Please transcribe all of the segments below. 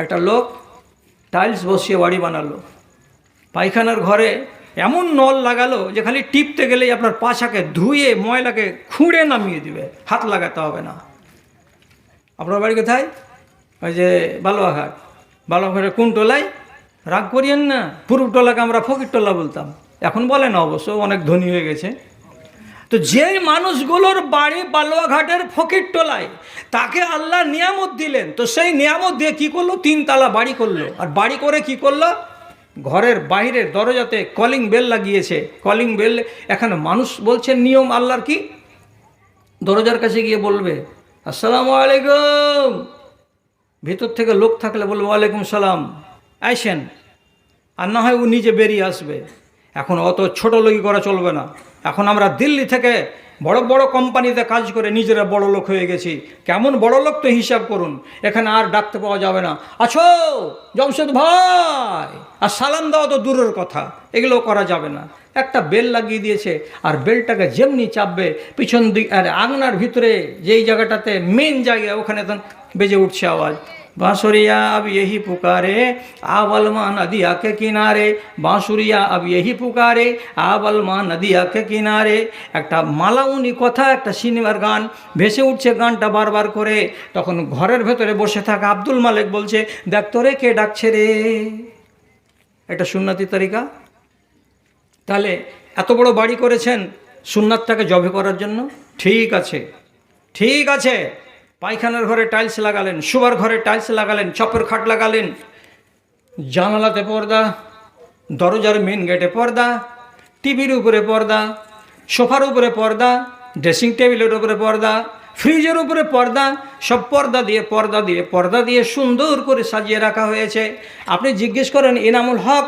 একটা লোক টাইলস বসিয়ে বাড়ি বানালো, পায়খানার ঘরে এমন নল লাগালো যে খালি টিপতে গেলেই আপনার পাছাকে ধুয়ে ময়লাকে খুঁড়ে নামিয়ে দিবে, হাত লাগাতে হবে না। আপনার বাড়ি কোথায়? ওই যে বালুয়াঘাট। বালুয়াঘাটের কোন টোলায়? রাগ করিয়েন না, পূর্ব টোলাকে আমরা ফকির টোলা বলতাম, এখন বলে না, অবশ্য অনেক ধনী হয়ে গেছে। তো যেই মানুষগুলোর বাড়ি বালুয়াঘাটের ফকির টোলায়, তাকে আল্লাহ নিয়ামত দিলেন, তো সেই নিয়ামত দিয়ে কি করলো? 3 তালা বাড়ি করলো। আর বাড়ি করে কি করলো? ঘরের বাইরের দরজাতে কলিং বেল লাগিয়েছে। কলিং বেল, এখানে মানুষ বলছেন নিয়ম আল্লাহর কি, দরজার কাছে গিয়ে বলবে আসসালামু আলাইকুম, ভিতর থেকে লোক থাকলে বলবে ওয়ালাইকুম সালাম, আইসেন। আর না হয় ও নিজে বেরিয়ে আসবে। এখন অত ছোট লোকই করা চলবে না। এখন আমরা দিল্লি থেকে বড় বড় কোম্পানিতে কাজ করে নিজেরা বড় লোক হয়ে গেছি। কেমন বড় লোক তো হিসাব করুন। এখানে আর ডাকতে পাওয়া যাবে না, আছো জমশেদ ভাই, আর সালাম দেওয়া তো দূরের কথা, এগুলো করা যাবে না। একটা বেল লাগিয়ে দিয়েছে, আর বেলটাকে যেমনি চাপবে পিছন দিক আর আঙনার ভিতরে যেই জায়গাটাতে মেন জায়গা, ওখানে তখন বেজে উঠছে আওয়াজ, बांसुरिया अब यही पुकारे आवलमा नदिया के किनारे, बांसुरिया अब यही पुकारे आवलमा नदिया के किनारे। একটা মালাউনি কথা, একটা সিনেমার গান ভেসে উঠছে, গানটা বারবার করে। তখন ঘরের ভেতরে বসে থাকা আব্দুল মালিক বলছে, দেখ তোরে কে ডাকছে রে। এটা সুন্নতি তরিকা। তাহলে এত বড় বাড়ি করেছেন সুন্নাতটাকে জবে করার জন্য, ঠিক আছে, ঠিক আছে। পায়খানার ঘরে টাইলস লাগালেন, শোবার ঘরে টাইলস লাগালেন, চপের খাট লাগালেন, জানালাতে পর্দা, দরজার মেন গেটে পর্দা, টিভির উপরে পর্দা, সোফার উপরে পর্দা, ড্রেসিং টেবিলের উপরে পর্দা, ফ্রিজের উপরে পর্দা, সব পর্দা দিয়ে সুন্দর করে সাজিয়ে রাখা হয়েছে। আপনি জিজ্ঞেস করেন এনামুল হক,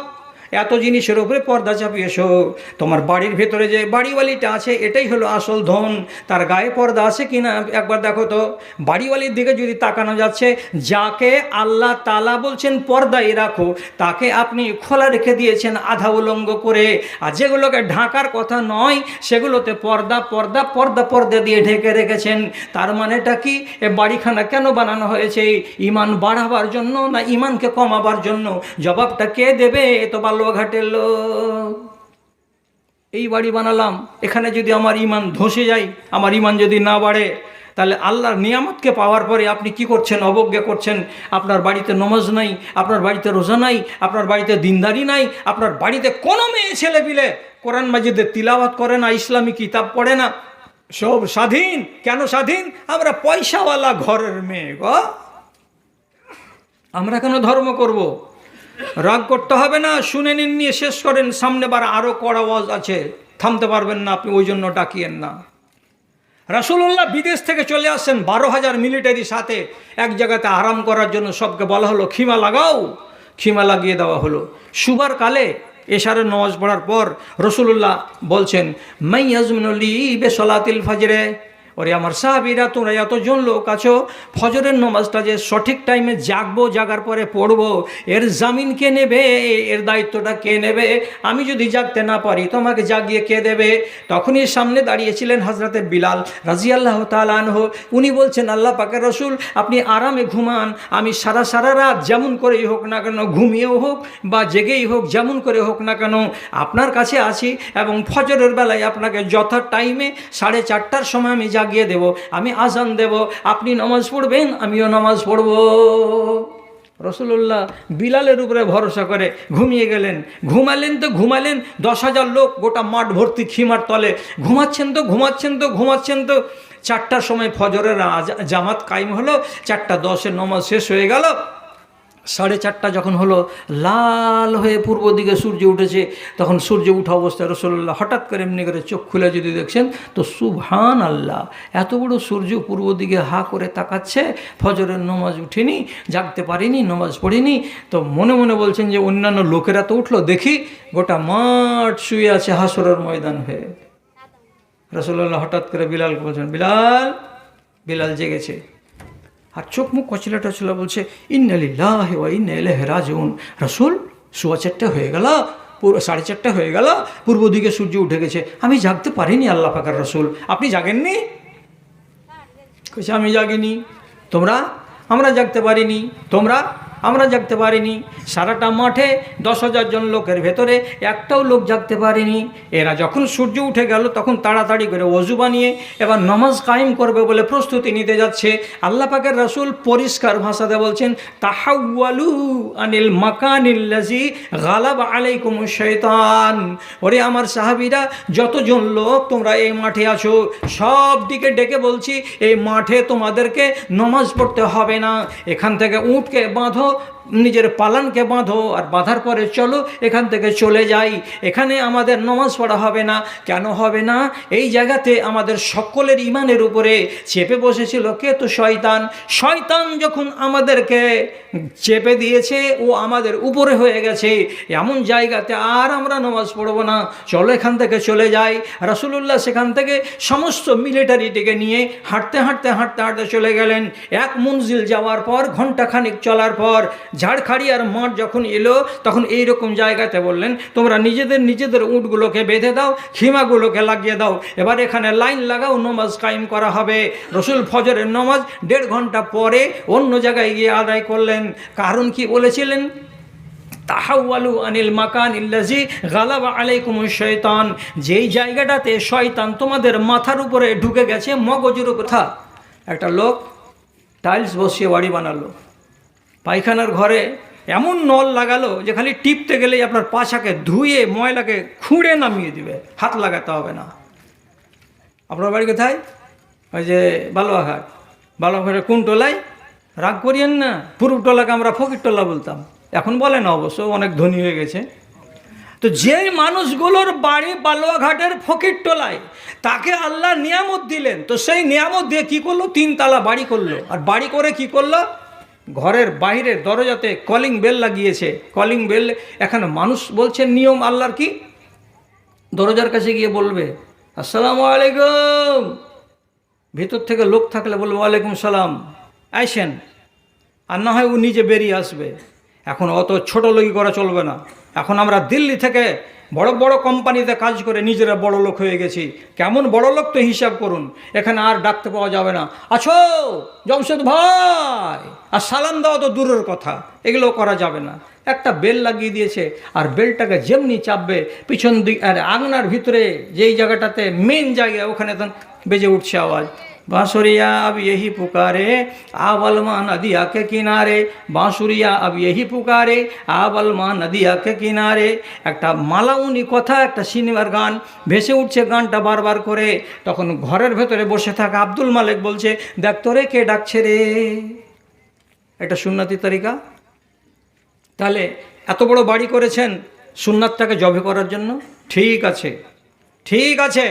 এত জিনিসের উপরে পর্দা চাপিয়েছো, তোমার বাড়ির ভেতরে যে বাড়িওয়ালিটা আছে এটাই হলো আসল ধন, তার গায়ে পর্দা আছে কিনা একবার দেখো তো। বাড়িওয়ালির দিকে যদি তাকানো যাচ্ছে, যাকে আল্লাহ তাআলা বলছেন পর্দায় রাখো, তাকে আপনি খোলা রেখে দিয়েছেন আধা উলঙ্গ করে। আর যেগুলোকে ঢাকার কথা নয় সেগুলোতে পর্দা দিয়ে ঢেকে রেখেছেন। তার মানেটা কি? এ বাড়িখানা কেন বানানো হয়েছে? ঈমান বাড়াবার জন্য না ঈমানকে কমাবার জন্য? জবাবটা কে দেবে? এ তো বালুয়াঘাটের লোক। এই বাড়ি বানালাম, এখানে যদি আমার ঈমান ধসে যায়, আমার ঈমান যদি না বাড়ে, তাহলে আল্লাহর নিয়ামতকে পাওয়ার পরে আপনি কি করছেন? অবজ্ঞা করছেন। আপনার বাড়িতে নমাজ নাই, আপনার বাড়িতে রোজা নাই, আপনার বাড়িতে দিনদারি নাই, আপনার বাড়িতে কোনো মেয়ে ছেলে পিলে কোরআন মাজিদের তিলাওয়াত করে না, ইসলামী কিতাব পড়ে না, সব স্বাধীন। কেন স্বাধীন? আমরা পয়সাওয়ালা ঘরের মেয়ে গো, আমরা কেন ধর্ম করব? রাগ করতে হবে না, শুনে নিন, নিয়ে শেষ করেন। সামনে বার আরও কড়া ওয়াজ আছে, থামতে পারবেন না আপনি, ওই জন্য ডাকিয়েন না। রাসূলুল্লাহ বিদেশ থেকে চলে আসছেন 12,000 মিলিটারি সাথে, এক জায়গাতে আরাম করার জন্য সবকে বলা হলো খিমা লাগাও, খিমা লাগিয়ে দেওয়া হলো। শুবার কালে এশারের নামাজ পড়ার পর রাসূলুল্লাহ বলছেন, মাই ইয়াজমিনুলি বিসলাতিল ফজরে, ওরে আমার সাহাবীরা, তোমরা এতজন লোক আছো, ফজরের নামাজটা যে সঠিক টাইমে জাগবো, জাগার পরে পড়বো, এর জামিন কে নেবে? এর দায়িত্বটা কে নেবে? আমি যদি জাগতে না পারি তোমাকে জাগিয়ে কে দেবে? তখনই সামনে দাঁড়িয়েছিলেন হযরতে বিলাল রাদিয়াল্লাহু তাআলা আনহু। উনি বলছেন, আল্লাহ পাকের রাসূল, আপনি আরামে ঘুমান, আমি সারা রাত যেমন করেই হোক না কেন, ঘুমিয়েও হোক বা জেগেই হোক, যেমন করে হোক না কেন আপনার কাছে আছি, এবং ফজরের বেলায় আপনাকে যথা টাইমে 4:30টার সময় আমি জাগিয়ে দেব, আমি আজান দেব, আপনি নামাজ পড়বেন, আমিও নামাজ পড়ব। রাসূলুল্লাহ বিলালের উপরে ভরসা করে ঘুমিয়ে গেলেন। ঘুমালেন 10,000 লোক গোটা মাঠ ভর্তি খিমার তলে ঘুমাচ্ছেন তো 4টার সময় ফজরের জামাত কায়েম হলো, 4:10 নামাজ শেষ হয়ে গেল। 4:30 যখন হলো, লাল হয়ে পূর্ব দিকে সূর্য উঠেছে। তখন সূর্য উঠা অবস্থায় রাসূলুল্লাহ হঠাৎ করে এমনি করে চোখ খুলে যদি দেখছেন তো সুবহানাল্লাহ, এত বড় সূর্য পূর্ব দিকে হা করে তাকাচ্ছে। ফজরের নামাজ উঠেনি, জাগতে পারিনি, নামাজ পড়িনি। তো মনে মনে বলছেন যে অন্যান্য লোকেরা তো উঠলো, দেখি গোটা মাঠ শুয়ে আছে হাসরের ময়দান হয়ে। রাসূলুল্লাহ হঠাৎ করে বিলালকে বলছেন, বিলাল জেগেছে, আর চোখ মুখ কচলা টচলা, বলছে ইন্না লিল্লাহি ওয়া ইন্না ইলাইহি রাজিউন। রাসূল, 4:15 হয়ে গেল, 4:30 হয়ে গেল, পূর্ব দিকে সূর্য উঠে গেছে, আমি জাগতে পারিনি আল্লাহ পাকের রাসূল, আপনি জাগেননি? কইছে আমি জাগিনি। তোমরা আমরা জাগতে পারিনি, তোমরা, আমরা জাগতে পারিনি। সারাটা মাঠে 10,000 জন লোকের ভেতরে একটাও লোক জাগতে পারেনি। এরা যখন সূর্য উঠে গেল তখন তাড়াতাড়ি করে ওযু বানিয়ে এবার নামাজ কায়েম করবে বলে প্রস্তুতি নিতে যাচ্ছে। আল্লাহ পাকের রাসূল পরিষ্কার ভাষাতে বলছেন, তাহাওয়ালু আনিল মাকানিল্লাযী গালাবা আলাইকুমুশ শাইতান। ওরে আমার সাহাবীরা, যতজন লোক তোমরা এই মাঠে আছো, সব দিকে ডেকে বলছি, এই মাঠে তোমাদেরকে নামাজ পড়তে হবে না। এখান থেকে উটকে বাঁধো, নিজের পালানকে বাঁধো, আর বাঁধার পরে চলো এখান থেকে চলে যাই। এখানে আমাদের নামাজ পড়া হবে না। কেন হবে না? এই জায়গাতে আমাদের সকলের ইমানের উপরে চেপে বসেছিল কে? তো শয়তান। শয়তান যখন আমাদেরকে চেপে দিয়েছে, ও আমাদের উপরে হয়ে গেছে, এমন জায়গাতে আর আমরা নামাজ পড়ব না, চলো এখান থেকে চলে যাই। রাসূলুল্লাহ সেখান থেকে সমস্ত মিলিটারিটিকে নিয়ে হাঁটতে হাঁটতে হাঁটতে হাঁটতে চলে গেলেন। এক মঞ্জিল যাওয়ার পর, ঘণ্টাখানিক চলার পর ঝাড়খাড়িয়ার মাঠ যখন এলো, তখন এইরকম জায়গাতে বললেন, তোমরা নিজেদের উটগুলোকে বেঁধে দাও, খিমাগুলোকে লাগিয়ে দাও, এবার এখানে লাইন লাগাও, নামাজ কায়েম করা হবে। রসুল ফজরের নামাজ 1.5 ঘন্টা পরে অন্য জায়গায় গিয়ে আদায় করলেন। কারণ কি বলেছিলেন? তাহাওয়ালু আনিল মাকানিল্লাযী গালাবা আলাইকুমুশ শাইতান। যেই জায়গাটাতে শয়তান তোমাদের মাথার উপরে ঢুকে গেছে, মগজের উপর। একটা লোক টাইলস বসিয়ে বাড়ি বানালো, পায়খানার ঘরে এমন নল লাগালো যে খালি টিপতে গেলেই আপনার পাছাকে ধুয়ে ময়লাকে খুঁড়ে নামিয়ে দিবে, হাত লাগাতে হবে না। আপনার বাড়ি কোথায়? ওই যে বালুয়াঘাট। বালুয়াঘাটের কোন টোলায়? রাগ করিয়েন না, পূর্ব টোলাকে আমরা ফকির টোলা বলতাম, এখন বলে না, অবশ্য অনেক ধনী হয়ে গেছে। তো যেই মানুষগুলোর বাড়ি বালুয়াঘাটের ফকির টোলায়, তাকে আল্লাহ নিয়ামত দিলেন, তো সেই নিয়ামত দিয়ে কী করলো? 3 তালা বাড়ি করলো। আর বাড়ি করে কি করলো? ঘরের বাইরের দরজাতে কলিং বেল লাগিয়েছে। কলিং বেল, এখানে মানুষ বলছে নিয়ম আল্লাহর কি, দরজার কাছে গিয়ে বলবে আসসালামু আলাইকুম, ভিতর থেকে লোক থাকলে বলবে ওয়ালাইকুম সালাম, আইসেন। আর না হয় ও নিজে বেরিয়ে আসবে। এখন অত ছোট লোকই করা চলবে না। এখন আমরা দিল্লি থেকে বড় বড় কোম্পানিতে কাজ করে নিজেরা বড় লোক হয়ে গেছি। কেমন বড় লোক তো হিসাব করুন। এখানে আর ডাকতে পাওয়া যাবে না, আছো জমশেদ ভাই, আর সালাম দেওয়া তো দূরের কথা, এগুলো করা যাবে না। একটা বেল লাগিয়ে দিয়েছে, আর বেলটাকে যেমনি চাপবে, পিছন দিক আর আঙনার ভিতরে যেই জায়গাটাতে মেন জায়গা, ওখানে তখন বেজে উঠছে আওয়াজ, बांसुरिया अब यही पुकारे आवलमा नदिया के किनारे, बांसुरिया अब यही पुकारे आवलमा नदिया के किनारे। একটা মালাউনি কথা, একটা সিনেমার গান ভেসে উঠছে, গানটা বারবার করে। তখন ঘরের ভেতরে বসে থাকা আব্দুল মালিক বলছে, দেখ তোরে কে ডাকছে রে। একটা সুন্নতি তরিকা। তাহলে এত বড় বাড়ি করেছেন সুন্নাতটাকে জবে করার জন্য। ঠিক আছে, ঠিক আছে।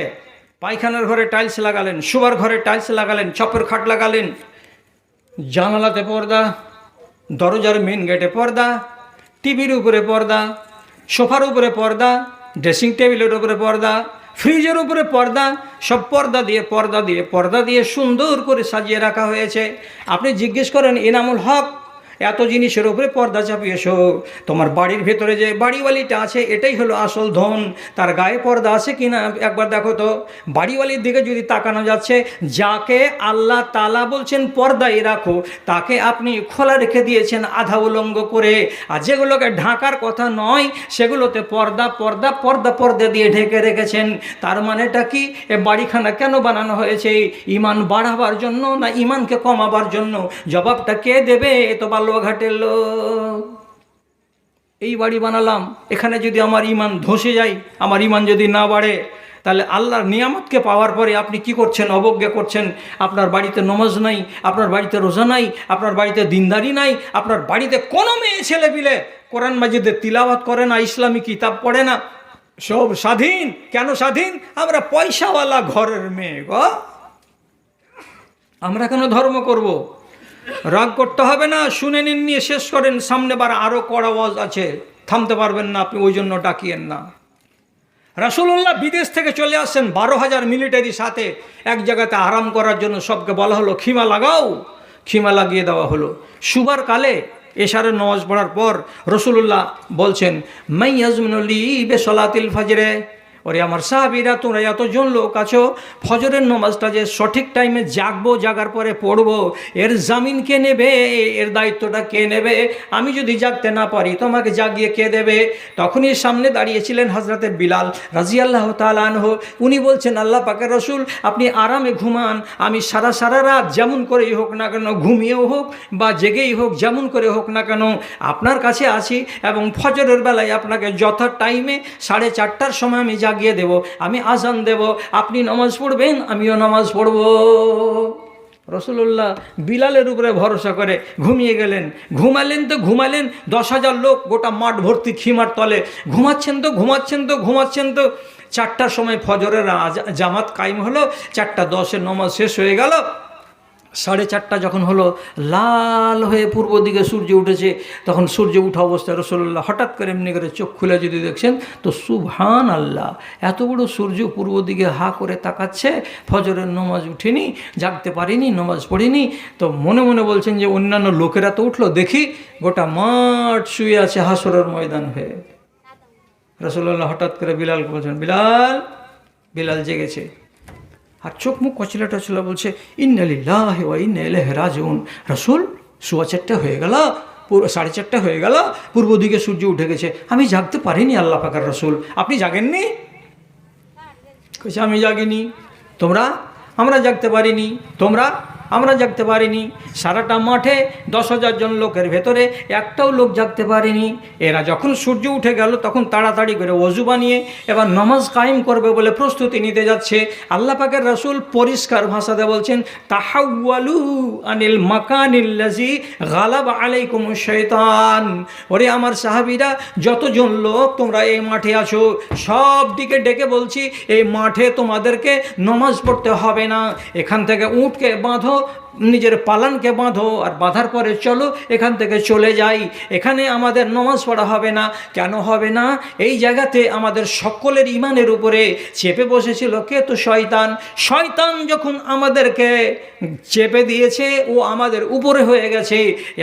পায়খানার ঘরে টাইলস লাগালেন, শোবার ঘরে টাইলস লাগালেন, ছপের খাট লাগালেন, জানালাতে পর্দা, দরজার মেন গেটে পর্দা, টিভির উপরে পর্দা, সোফার উপরে পর্দা, ড্রেসিং টেবিলের উপরে পর্দা, ফ্রিজের উপরে পর্দা, সব পর্দা দিয়ে সুন্দর করে সাজিয়ে রাখা হয়েছে। আপনি জিজ্ঞেস করেন এনামুল হক, এত জিনিসের উপরে পর্দা চাপিয়েছো, তোমার বাড়ির ভেতরে যে বাড়িওয়ালিটা আছে এটাই হলো আসল ধন, তার গায়ে পর্দা আছে কিনা একবার দেখো তো। বাড়িওয়ালির দিকে যদি তাকানো যাচ্ছে, যাকে আল্লাহ তাআলা বলছেন পর্দায় রাখো, তাকে আপনি খোলা রেখে দিয়েছেন আধা উলঙ্গ করে। আর যেগুলোকে ঢাকার কথা নয় সেগুলোতে পর্দা দিয়ে ঢেকে রেখেছেন। তার মানেটা কি? এ বাড়িখানা কেন বানানো হয়েছে? ইমান বাড়াবার জন্য না ইমানকে কমাবার জন্য? জবাবটা কে দেবে? এ তো বালুয়াঘাটের লোক। এই বাড়ি বানালাম, এখানে যদি আমার ইমান ধসে যায়, আমার ইমান যদি না বাড়ে, তাহলে আল্লাহর নিয়ামতকে পাওয়ার পরে আপনি কি করছেন? অবজ্ঞা করছেন। আপনার বাড়িতে নমাজ নাই, আপনার বাড়িতে রোজা নাই, আপনার বাড়িতে দিনদারি নাই, আপনার বাড়িতে কোনো মেয়ে ছেলে পিলে কোরআন মাজিদের তিলাওয়াত করে না, ইসলামী কিতাব পড়ে না, সব স্বাধীন। কেন স্বাধীন? আমরা পয়সাওয়ালা ঘরের মেয়ে গো, আমরা কেন ধর্ম করব? রাগ করতে হবে না, শুনে নিন, নিয়ে শেষ করেন। সামনে বার আরও কড়া ওয়াজ আছে, থামতে পারবেন না আপনি, ওই জন্য ডাকিয়েন না। রাসূলুল্লাহ বিদেশ থেকে চলে আসছেন 12,000 মিলিটারি সাথে, এক জায়গাতে আরাম করার জন্য সবকে বলা হলো খিমা লাগাও, খিমা লাগিয়ে দেওয়া হলো। সুবার কালে এশারের নামাজ পড়ার পর রাসূলুল্লাহ বলছেন, মাই ইয়াজমিনুলি বিসলাতিল ফজরে ওরে আমার সাহাবীরা, তোমরা এতজন লোক আছো, ফজরের নামাজটা যে সঠিক টাইমে জাগবো, জাগার পরে পড়বো, এর জামিন কে নেবে, এর দায়িত্বটা কে নেবে? আমি যদি জাগতে না পারি তোমাকে জাগিয়ে কে দেবে? তখনই সামনে দাঁড়িয়েছিলেন হযরতে বিলাল রাদিয়াল্লাহু তাআলা আনহু। উনি বলছেন, আল্লাহ পাকের রসুল, আপনি আরামে ঘুমান, আমি সারা রাত যেমন করেই হোক না কেন, ঘুমিয়েও হোক বা জেগেই হোক, যেমন করে হোক না কেন আপনার কাছে আছি, এবং ফজরের বেলায় আপনাকে যথা টাইমে 4:30টার সময় আমি জাগিয়ে দেব, আমি আজান দেব, আপনি নামাজ পড়বেন, আমিও নামাজ পড়ব। রসুল্লাহ বিলালের উপরে ভরসা করে ঘুমিয়ে গেলেন। ঘুমালেন 10,000 লোক গোটা মাঠ ভর্তি খিমার তলে ঘুমাচ্ছেন তো 4টার সময় ফজরের জামাত কায়েম হলো, 4:10 নামাজ শেষ হয়ে গেল। 4:30 যখন হলো, লাল হয়ে পূর্ব দিকে সূর্য উঠেছে। তখন সূর্য উঠা অবস্থায় রাসূলুল্লাহ হঠাৎ করে এমনি করে চোখ খুলে যদি দেখছেন তো সুবহান আল্লাহ, এত বড় সূর্য পূর্ব দিকে হা করে তাকাচ্ছে, ফজরের নামাজ উঠেনি, জাগতে পারিনি, নামাজ পড়িনি। তো মনে মনে বলছেন যে অন্যান্য লোকেরা তো উঠলো, দেখি গোটা মাঠ শুয়ে আছে হাসরের ময়দান হয়ে। রাসূলুল্লাহ হঠাৎ করে বিলালকে বলছেন, বিলাল জেগেছে, আর চোখ মুখ কচলা টচলা, বলছে, ইন্না লিল্লাহি ওয়া ইন্না ইলাইহি রাজিউন। রাসূল, 4:15 হয়ে গেল, 4:30 হয়ে গেল, পূর্ব দিকে সূর্য উঠে গেছে, আমি জাগতে পারিনি আল্লাহ পাকের রসুল, আপনি জাগেননি? কইছে, আমি জাগিনি। আমরা জাগতে পারিনি, আমরা জাগতে পারিনি। সারাটা মাঠে 10,000 জন লোকের ভেতরে একটাও লোক জাগতে পারেনি। এরা যখন সূর্য উঠে গেল তখন তাড়াতাড়ি করে ওযু বানিয়ে এবার নামাজ কায়েম করবে বলে প্রস্তুতি নিতে যাচ্ছে। আল্লাহ পাকের রাসূল পরিষ্কার ভাষাতে বলছেন, তাহাওয়ালু আনিল মাকানিল্লাযী গালাবা আলাইকুমুশ শাইতান। ওরে আমার সাহাবীরা, যতজন লোক তোমরা এই মাঠে আছো, সব দিকে ডেকে বলছি, এই মাঠে তোমাদেরকে নামাজ পড়তে হবে না, এখান থেকে উটকে বাঁধো, নিজের পালানকে বাঁধো, আর বাঁধার পরে চলো এখান থেকে চলে যাই, এখানে আমাদের নামাজ পড়া হবে না। কেন হবে না? এই জায়গাতে আমাদের সকলের ইমানের উপরে চেপে বসেছিল কে? তো শয়তান যখন আমাদেরকে চেপে দিয়েছে, ও আমাদের উপরে হয়ে গেছে,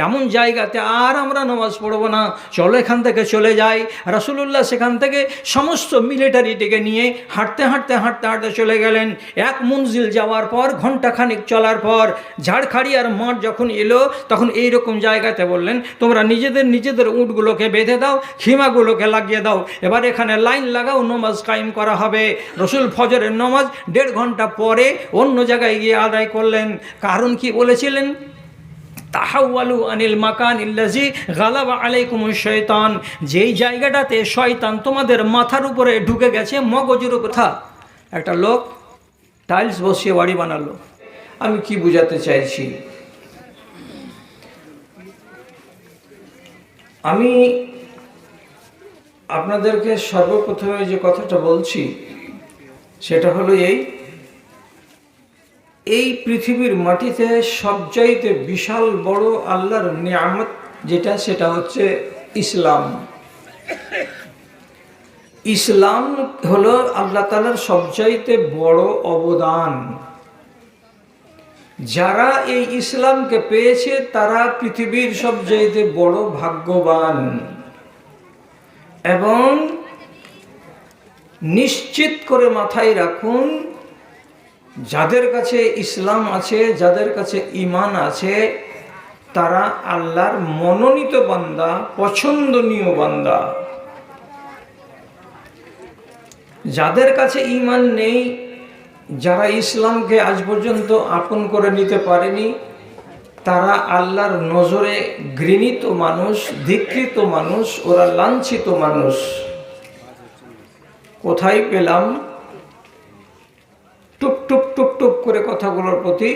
এমন জায়গাতে আর আমরা নামাজ পড়ব না, চলো এখান থেকে চলে যাই। রাসূলুল্লাহ সেখান থেকে সমস্ত মিলিটারিটিকে নিয়ে হাঁটতে চলে গেলেন। এক মঞ্জিল যাওয়ার পর, ঘণ্টাখানিক চলার পর, ঝাড়খাড়িয়ার মাঠ যখন এলো, তখন এইরকম জায়গাতে বললেন, তোমরা নিজেদের উটগুলোকে বেঁধে দাও, খিমাগুলোকে লাগিয়ে দাও, এবার এখানে লাইন লাগাও, নামাজ কায়েম করা হবে। রসুল ফজরের নামাজ 1.5 ঘন্টা পরে অন্য জায়গায় গিয়ে আদায় করলেন। কারণ কি বলেছিলেন? তাহাওয়ালু আনিল মাকানিল্লাযী গালাবা আলাইকুমুশ শাইতান। যেই জায়গাটাতে শয়তান তোমাদের মাথার উপরে ঢুকে গেছে, মগজের উপর। একটা লোক টাইলস বসিয়ে বাড়ি বানালো। আমি কি বুঝাতে চাইছি? আমি আপনাদেরকে সর্বপ্রথমে যে কথাটা বলছি সেটা হলো এই পৃথিবীর মাটিতে সবচাইতে বিশাল বড় আল্লাহর নিয়ামত যেটা, সেটা হচ্ছে ইসলাম। ইসলাম হলো আল্লাহ তাআলার সবচাইতে বড় অবদান। যারা এই ইসলামকে পেয়েছে তারা পৃথিবীর সবচাইতে বড় ভাগ্যবান। এবং নিশ্চিত করে মাথায় রাখুন, যাদের কাছে ইসলাম আছে, যাদের কাছে ঈমান আছে, তারা আল্লাহর মনোনীত বান্দা, পছন্দনীয় বান্দা। যাদের কাছে ঈমান নেই, যারা ইসলামকে আজ পর্যন্ত আপন করে নিতে পারেনি, তারা আল্লাহর নজরে ঘৃণিত মানুষ, ধিক্কৃত মানুষ, ওরা লাঞ্ছিত মানুষ। কোথায় পেলাম? টুপ টুপ টুপ টুপ করে কথাগুলোর প্রতি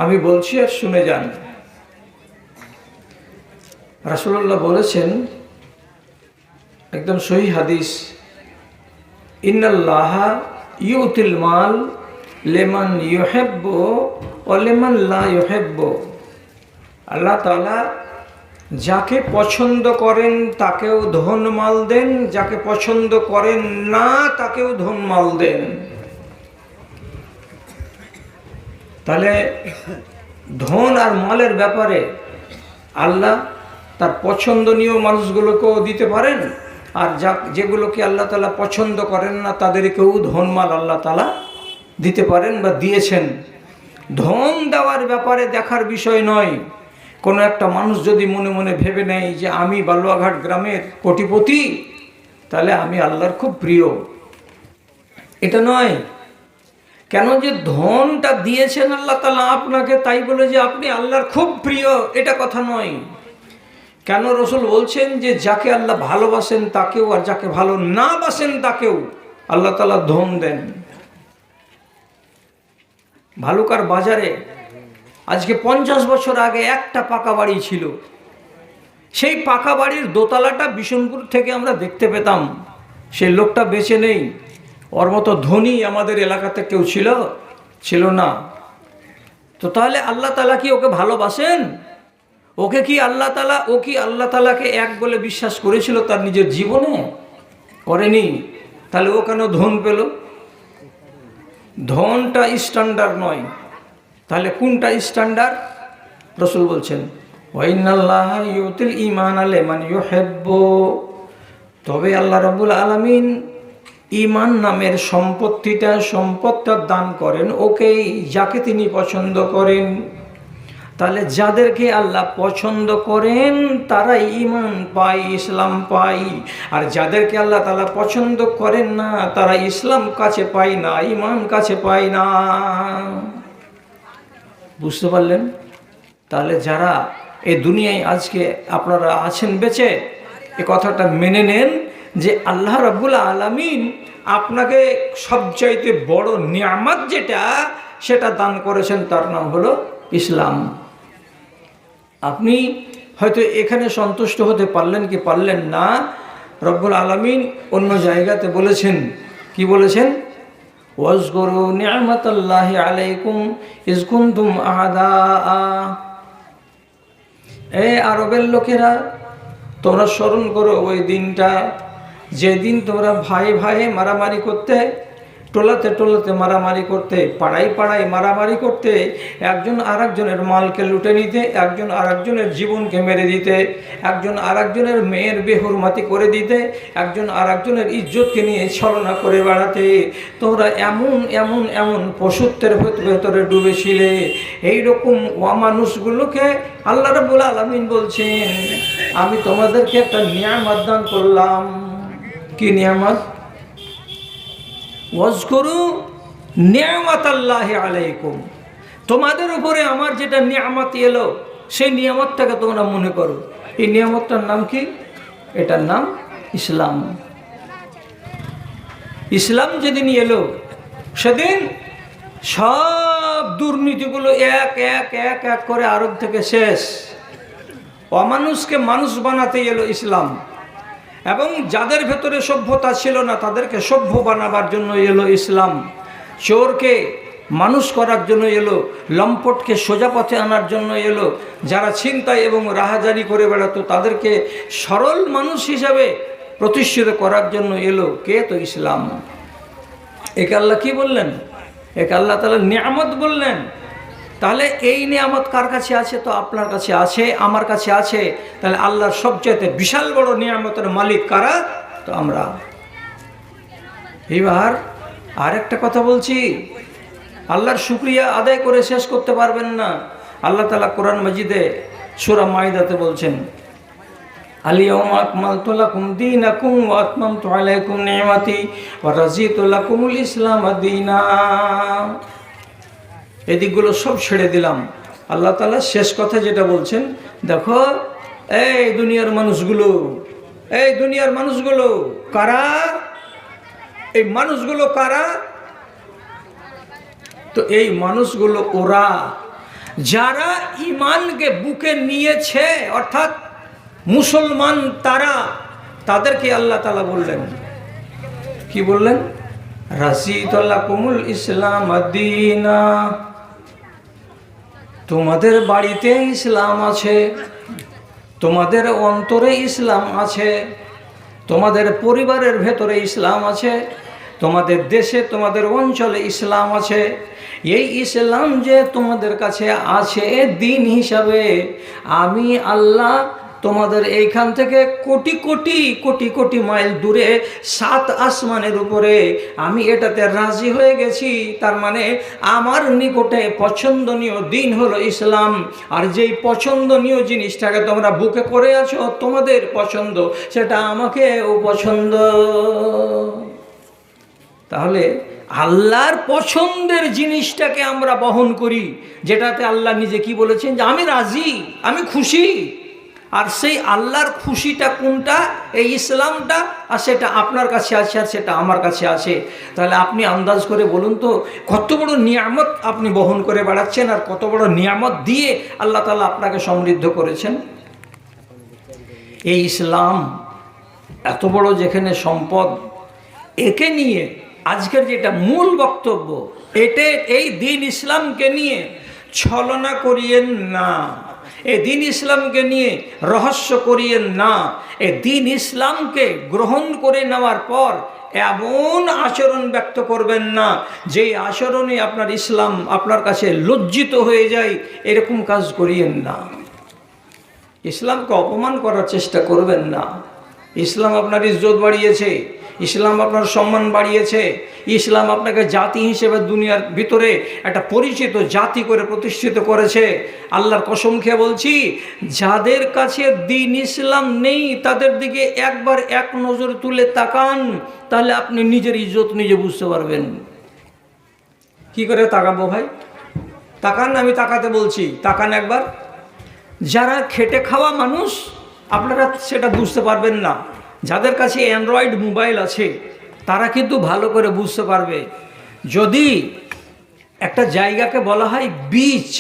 আমি বলছি আর শুনে যান। রাসূলুল্লাহ বলেছেন, একদম সহিহ হাদিস, ইন্নাল্লাহা ইউতিল মাল লিমান ইউহিব্বু ওয়া লিমান লা ইউহিব্বু। আল্লাহ তাআলা যাকে পছন্দ করেন তাকেও ধন মাল দেন, যাকে পছন্দ করেন না তাকেও ধন মাল দেন। তাহলে ধন আর মালের ব্যাপারে আল্লাহ তার পছন্দনীয় মানুষগুলোকেও দিতে পারেন, আর যেগুলোকে আল্লাহ তাআলা পছন্দ করেন না তাদেরকেও ধনমাল আল্লাহ তাআলা দিতে পারেন বা দিয়েছেন। ধন দেওয়ার ব্যাপারে দেখার বিষয় নয়। কোনো একটা মানুষ যদি মনে মনে ভেবে নেয় যে আমি বালুয়াঘাট গ্রামের কোটিপতি, তাহলে আমি আল্লাহর খুব প্রিয়, এটা নয়। কেন যে ধনটা দিয়েছেন আল্লাহ তাআলা আপনাকে, তাই বলে যে আপনি আল্লাহর খুব প্রিয়, এটা কথা নয়। কেন রাসূল বলছেন যে যাকে আল্লাহ ভালোবাসেন তাকেও আর যাকে ভালো না বাসেন তাকেও আল্লাহ তাআলা ধন দেন। ভালুকার বাজারে আজকে 50 বছর আগে একটা পাকা বাড়ি ছিল। সেই পাকা বাড়ির দোতলাটা বিশনপুর থেকে আমরা দেখতে পেতাম। সেই লোকটা বেঁচে নেই। ওর মতো ধনী আমাদের এলাকাতে কেউ ছিল না। তো তাহলে আল্লাহ তাআলা কি ওকে ভালোবাসেন? ও কি আল্লাহ তাআলাকে এক বলে বিশ্বাস করেছিল তার নিজের জীবনে? করেনি। তাহলে ও কেন ধন পেল? ধনটা স্ট্যান্ডার্ড নয়। তাহলে কোনটা স্ট্যান্ডার্ড? রাসূল বলছেন ওয়াইনাল্লাহা ইউতিল ঈমানা লিমান ইউহিব্বু, তবে আল্লাহ রাব্বুল আলামিন ঈমান নামের সম্পদটা দান করেন ওকেই, যাকে তিনি পছন্দ করেন। তাহলে যাদেরকে আল্লাহ পছন্দ করেন তারাই ঈমান পায়, ইসলাম পায়। আর যাদেরকে আল্লাহ তাআলা পছন্দ করেন না তারা ইসলাম কাছে পায় না, ঈমান কাছে পায় না। বুঝতে পারলেন? তাহলে যারা এই দুনিয়ায় আজকে আপনারা আছেন বেঁচে, এ কথাটা মেনে নেন যে আল্লাহ রাব্বুল আলামিন আপনাকে সবচাইতে বড় নিয়ামত সেটা দান করেছেন, তার নাম হলো ইসলাম। আপনি হয়তো এখানে সন্তুষ্ট হতে পারলেন কি পারলেন না। রব্বুল আলামিন অন্য জায়গাতে বলেছেন, কি বলেছেন? ওয়াজকুরু নি'মাতাল্লাহি আলাইকুম ইয কুনতুম আ'দাআ। আরবের লোকেরা, তোমরা স্মরণ করো ওই দিনটা যেদিন তোমরা ভাই ভাই মারামারি করতে, টোলাতে মারামারি করতে, পাড়ায় মারামারি করতে, একজন আরেকজনের মালকে লুটে নিতে, একজন আরেকজনের জীবনকে মেরে দিতে, একজন আরেকজনের মেয়ের বেহুরমাতি করে দিতে, একজন আরেকজনের ইজ্জতকে নিয়ে ছলনা করে বেড়াতে। তোমরা এমন পশুত্বের ভেতরে ডুবেছিলে। এইরকম মানুষগুলোকে আল্লাহ রাব্বুল আলামিন বলছেন আমি তোমাদেরকে একটা নিয়ামত দান করলাম। কি নিয়ামত? ওয়াজকুরু নি'মাতাল্লাহি আলাইকুম, তোমাদের উপরে আমার যেটা নিয়ামত এলো সেই নিয়ামতটাকে তোমরা মনে করো। এই নিয়ামতটার নাম কি? এটার নাম ইসলাম। ইসলাম যেদিন এলো সেদিন সব দুর্নীতিগুলো এক করে আরব থেকে শেষ। অমানুষকে মানুষ বানাতে এলো ইসলাম, এবং যাদের ভেতরে সভ্যতা ছিল না তাদেরকে সভ্য বানাবার জন্য এলো ইসলাম। চোরকে মানুষ করার জন্য এলো, লম্পটকে সোজা পথে আনার জন্য এলো, যারা ছিনতাই এবং রাহাজানি করে বেড়াতো তাদেরকে সরল মানুষ হিসাবে প্রতিষ্ঠিত করার জন্য এলো কে? তো ইসলাম। একে আল্লাহ কি বললেন? একে আল্লাহ তাআলা নিয়ামত বললেন। তাহলে এই নিয়ামত কার কাছে আছে? তো আপনার কাছে আছে, আমার কাছে আছে। তাহলে আল্লাহর সবচেয়ে বিশাল বড় নিয়ামতের মালিক কারা? তো আমরা। এবার আরেকটা কথা বলছি, আল্লাহর শুকরিয়া আদায় করে শেষ করতে পারবেন না। আল্লাহ তাআলা কোরআন মাজিদে সূরা মাইদাতে বলছেন আল-ইয়াওমা আকমালতু লাকুম দীনাকুম ওয়া আতমামতু আলাইকুম নি'মাতি ওয়া রাযীতু লাকুমুল ইসলাম দীনা। এই দিকগুলো সব ছেড়ে দিলাম। আল্লাহ তাআলা শেষ কথা যেটা বলছেন, দেখো এই দুনিয়ার মানুষগুলো কারা? এই মানুষগুলো কারা? তো এই মানুষগুলো ওরা যারা ঈমানকে বুকে নিয়েছে, অর্থাৎ মুসলমান তাদেরকে আল্লাহ তাআলা বললেন, কি বললেন? রাযীতু লাকুমুল ইসলাম দীনা। তোমাদের বাড়িতে ইসলাম আছে, তোমাদের অন্তরে ইসলাম আছে, তোমাদের পরিবারের ভেতরে ইসলাম আছে, তোমাদের দেশে তোমাদের অঞ্চলে ইসলাম আছে। এই ইসলাম যে তোমাদের কাছে আছে দিন হিসাবে, আমি আল্লাহ তোমাদের এইখান থেকে কোটি কোটি কোটি কোটি মাইল দূরে 7 আসমানের উপরে আমি এটাতে রাজি হয়ে গেছি। তার মানে আমার নিকটে পছন্দনীয় দিন হলো ইসলাম। আর যেই পছন্দনীয় জিনিসটাকে তোমরা বুকে করে আছো, তোমাদের পছন্দ, সেটা আমাকেও পছন্দ। তাহলে আল্লাহর পছন্দের জিনিসটাকে আমরা বহন করি, যেটাতে আল্লাহ নিজে কি বলেছেন যে আমি রাজি, আমি খুশি। আর সেই আল্লাহর খুশিটা কোনটা? এই ইসলামটা। আর সেটা আপনার কাছে আছে, আর সেটা আমার কাছে আছে। তাহলে আপনি আন্দাজ করে বলুন তো, কত বড় নিয়ামত আপনি বহন করে বেড়াচ্ছেন, আর কত বড় নিয়ামত দিয়ে আল্লাহ তাআলা আপনাকে সমৃদ্ধ করেছেন। এই ইসলাম এত বড় যেখানে সম্পদ, একে নিয়ে আজকের যেটা মূল বক্তব্য, এই দিন ইসলামকে নিয়ে ছলনা করিয়েন না, এই দিন ইসলামকে নিয়ে রহস্য করিয়েন না। এই দিন ইসলামকে গ্রহণ করে নেওয়ার পর এমন আচরণ ব্যক্ত করবেন না যে আচরণে আপনার ইসলাম আপনার কাছে লজ্জিত হয়ে যায়, এরকম কাজ করিয়েন না। ইসলামকে অপমান করার চেষ্টা করবেন না। ইসলাম আপনার ইজ্জত বাড়িয়েছে, ইসলাম আপনার সম্মান বাড়িয়েছে, ইসলাম আপনাকে জাতি হিসেবে দুনিয়ার ভিতরে একটা পরিচিত জাতি করে প্রতিষ্ঠিত করেছে। আল্লাহর কসম খেয়ে বলছি, যাদের কাছে দিন ইসলাম নেই তাদের দিকে একবার এক নজর তুলে তাকান, তাহলে আপনি নিজের ইজ্জত নিজে বুঝতে পারবেন। কি করে তাকাবো ভাই? তাকান, আমি তাকাতে বলছি, তাকান একবার। যারা খেটে খাওয়া মানুষ, আপনারা সেটা বুঝতে পারবেন না। যাদের কাছে অ্যান্ড্রয়েড মোবাইল আছে তারা কিন্তু ভালো করে বুঝতে পারবে। যদি একটা জায়গাকে বলা হয় বিচ,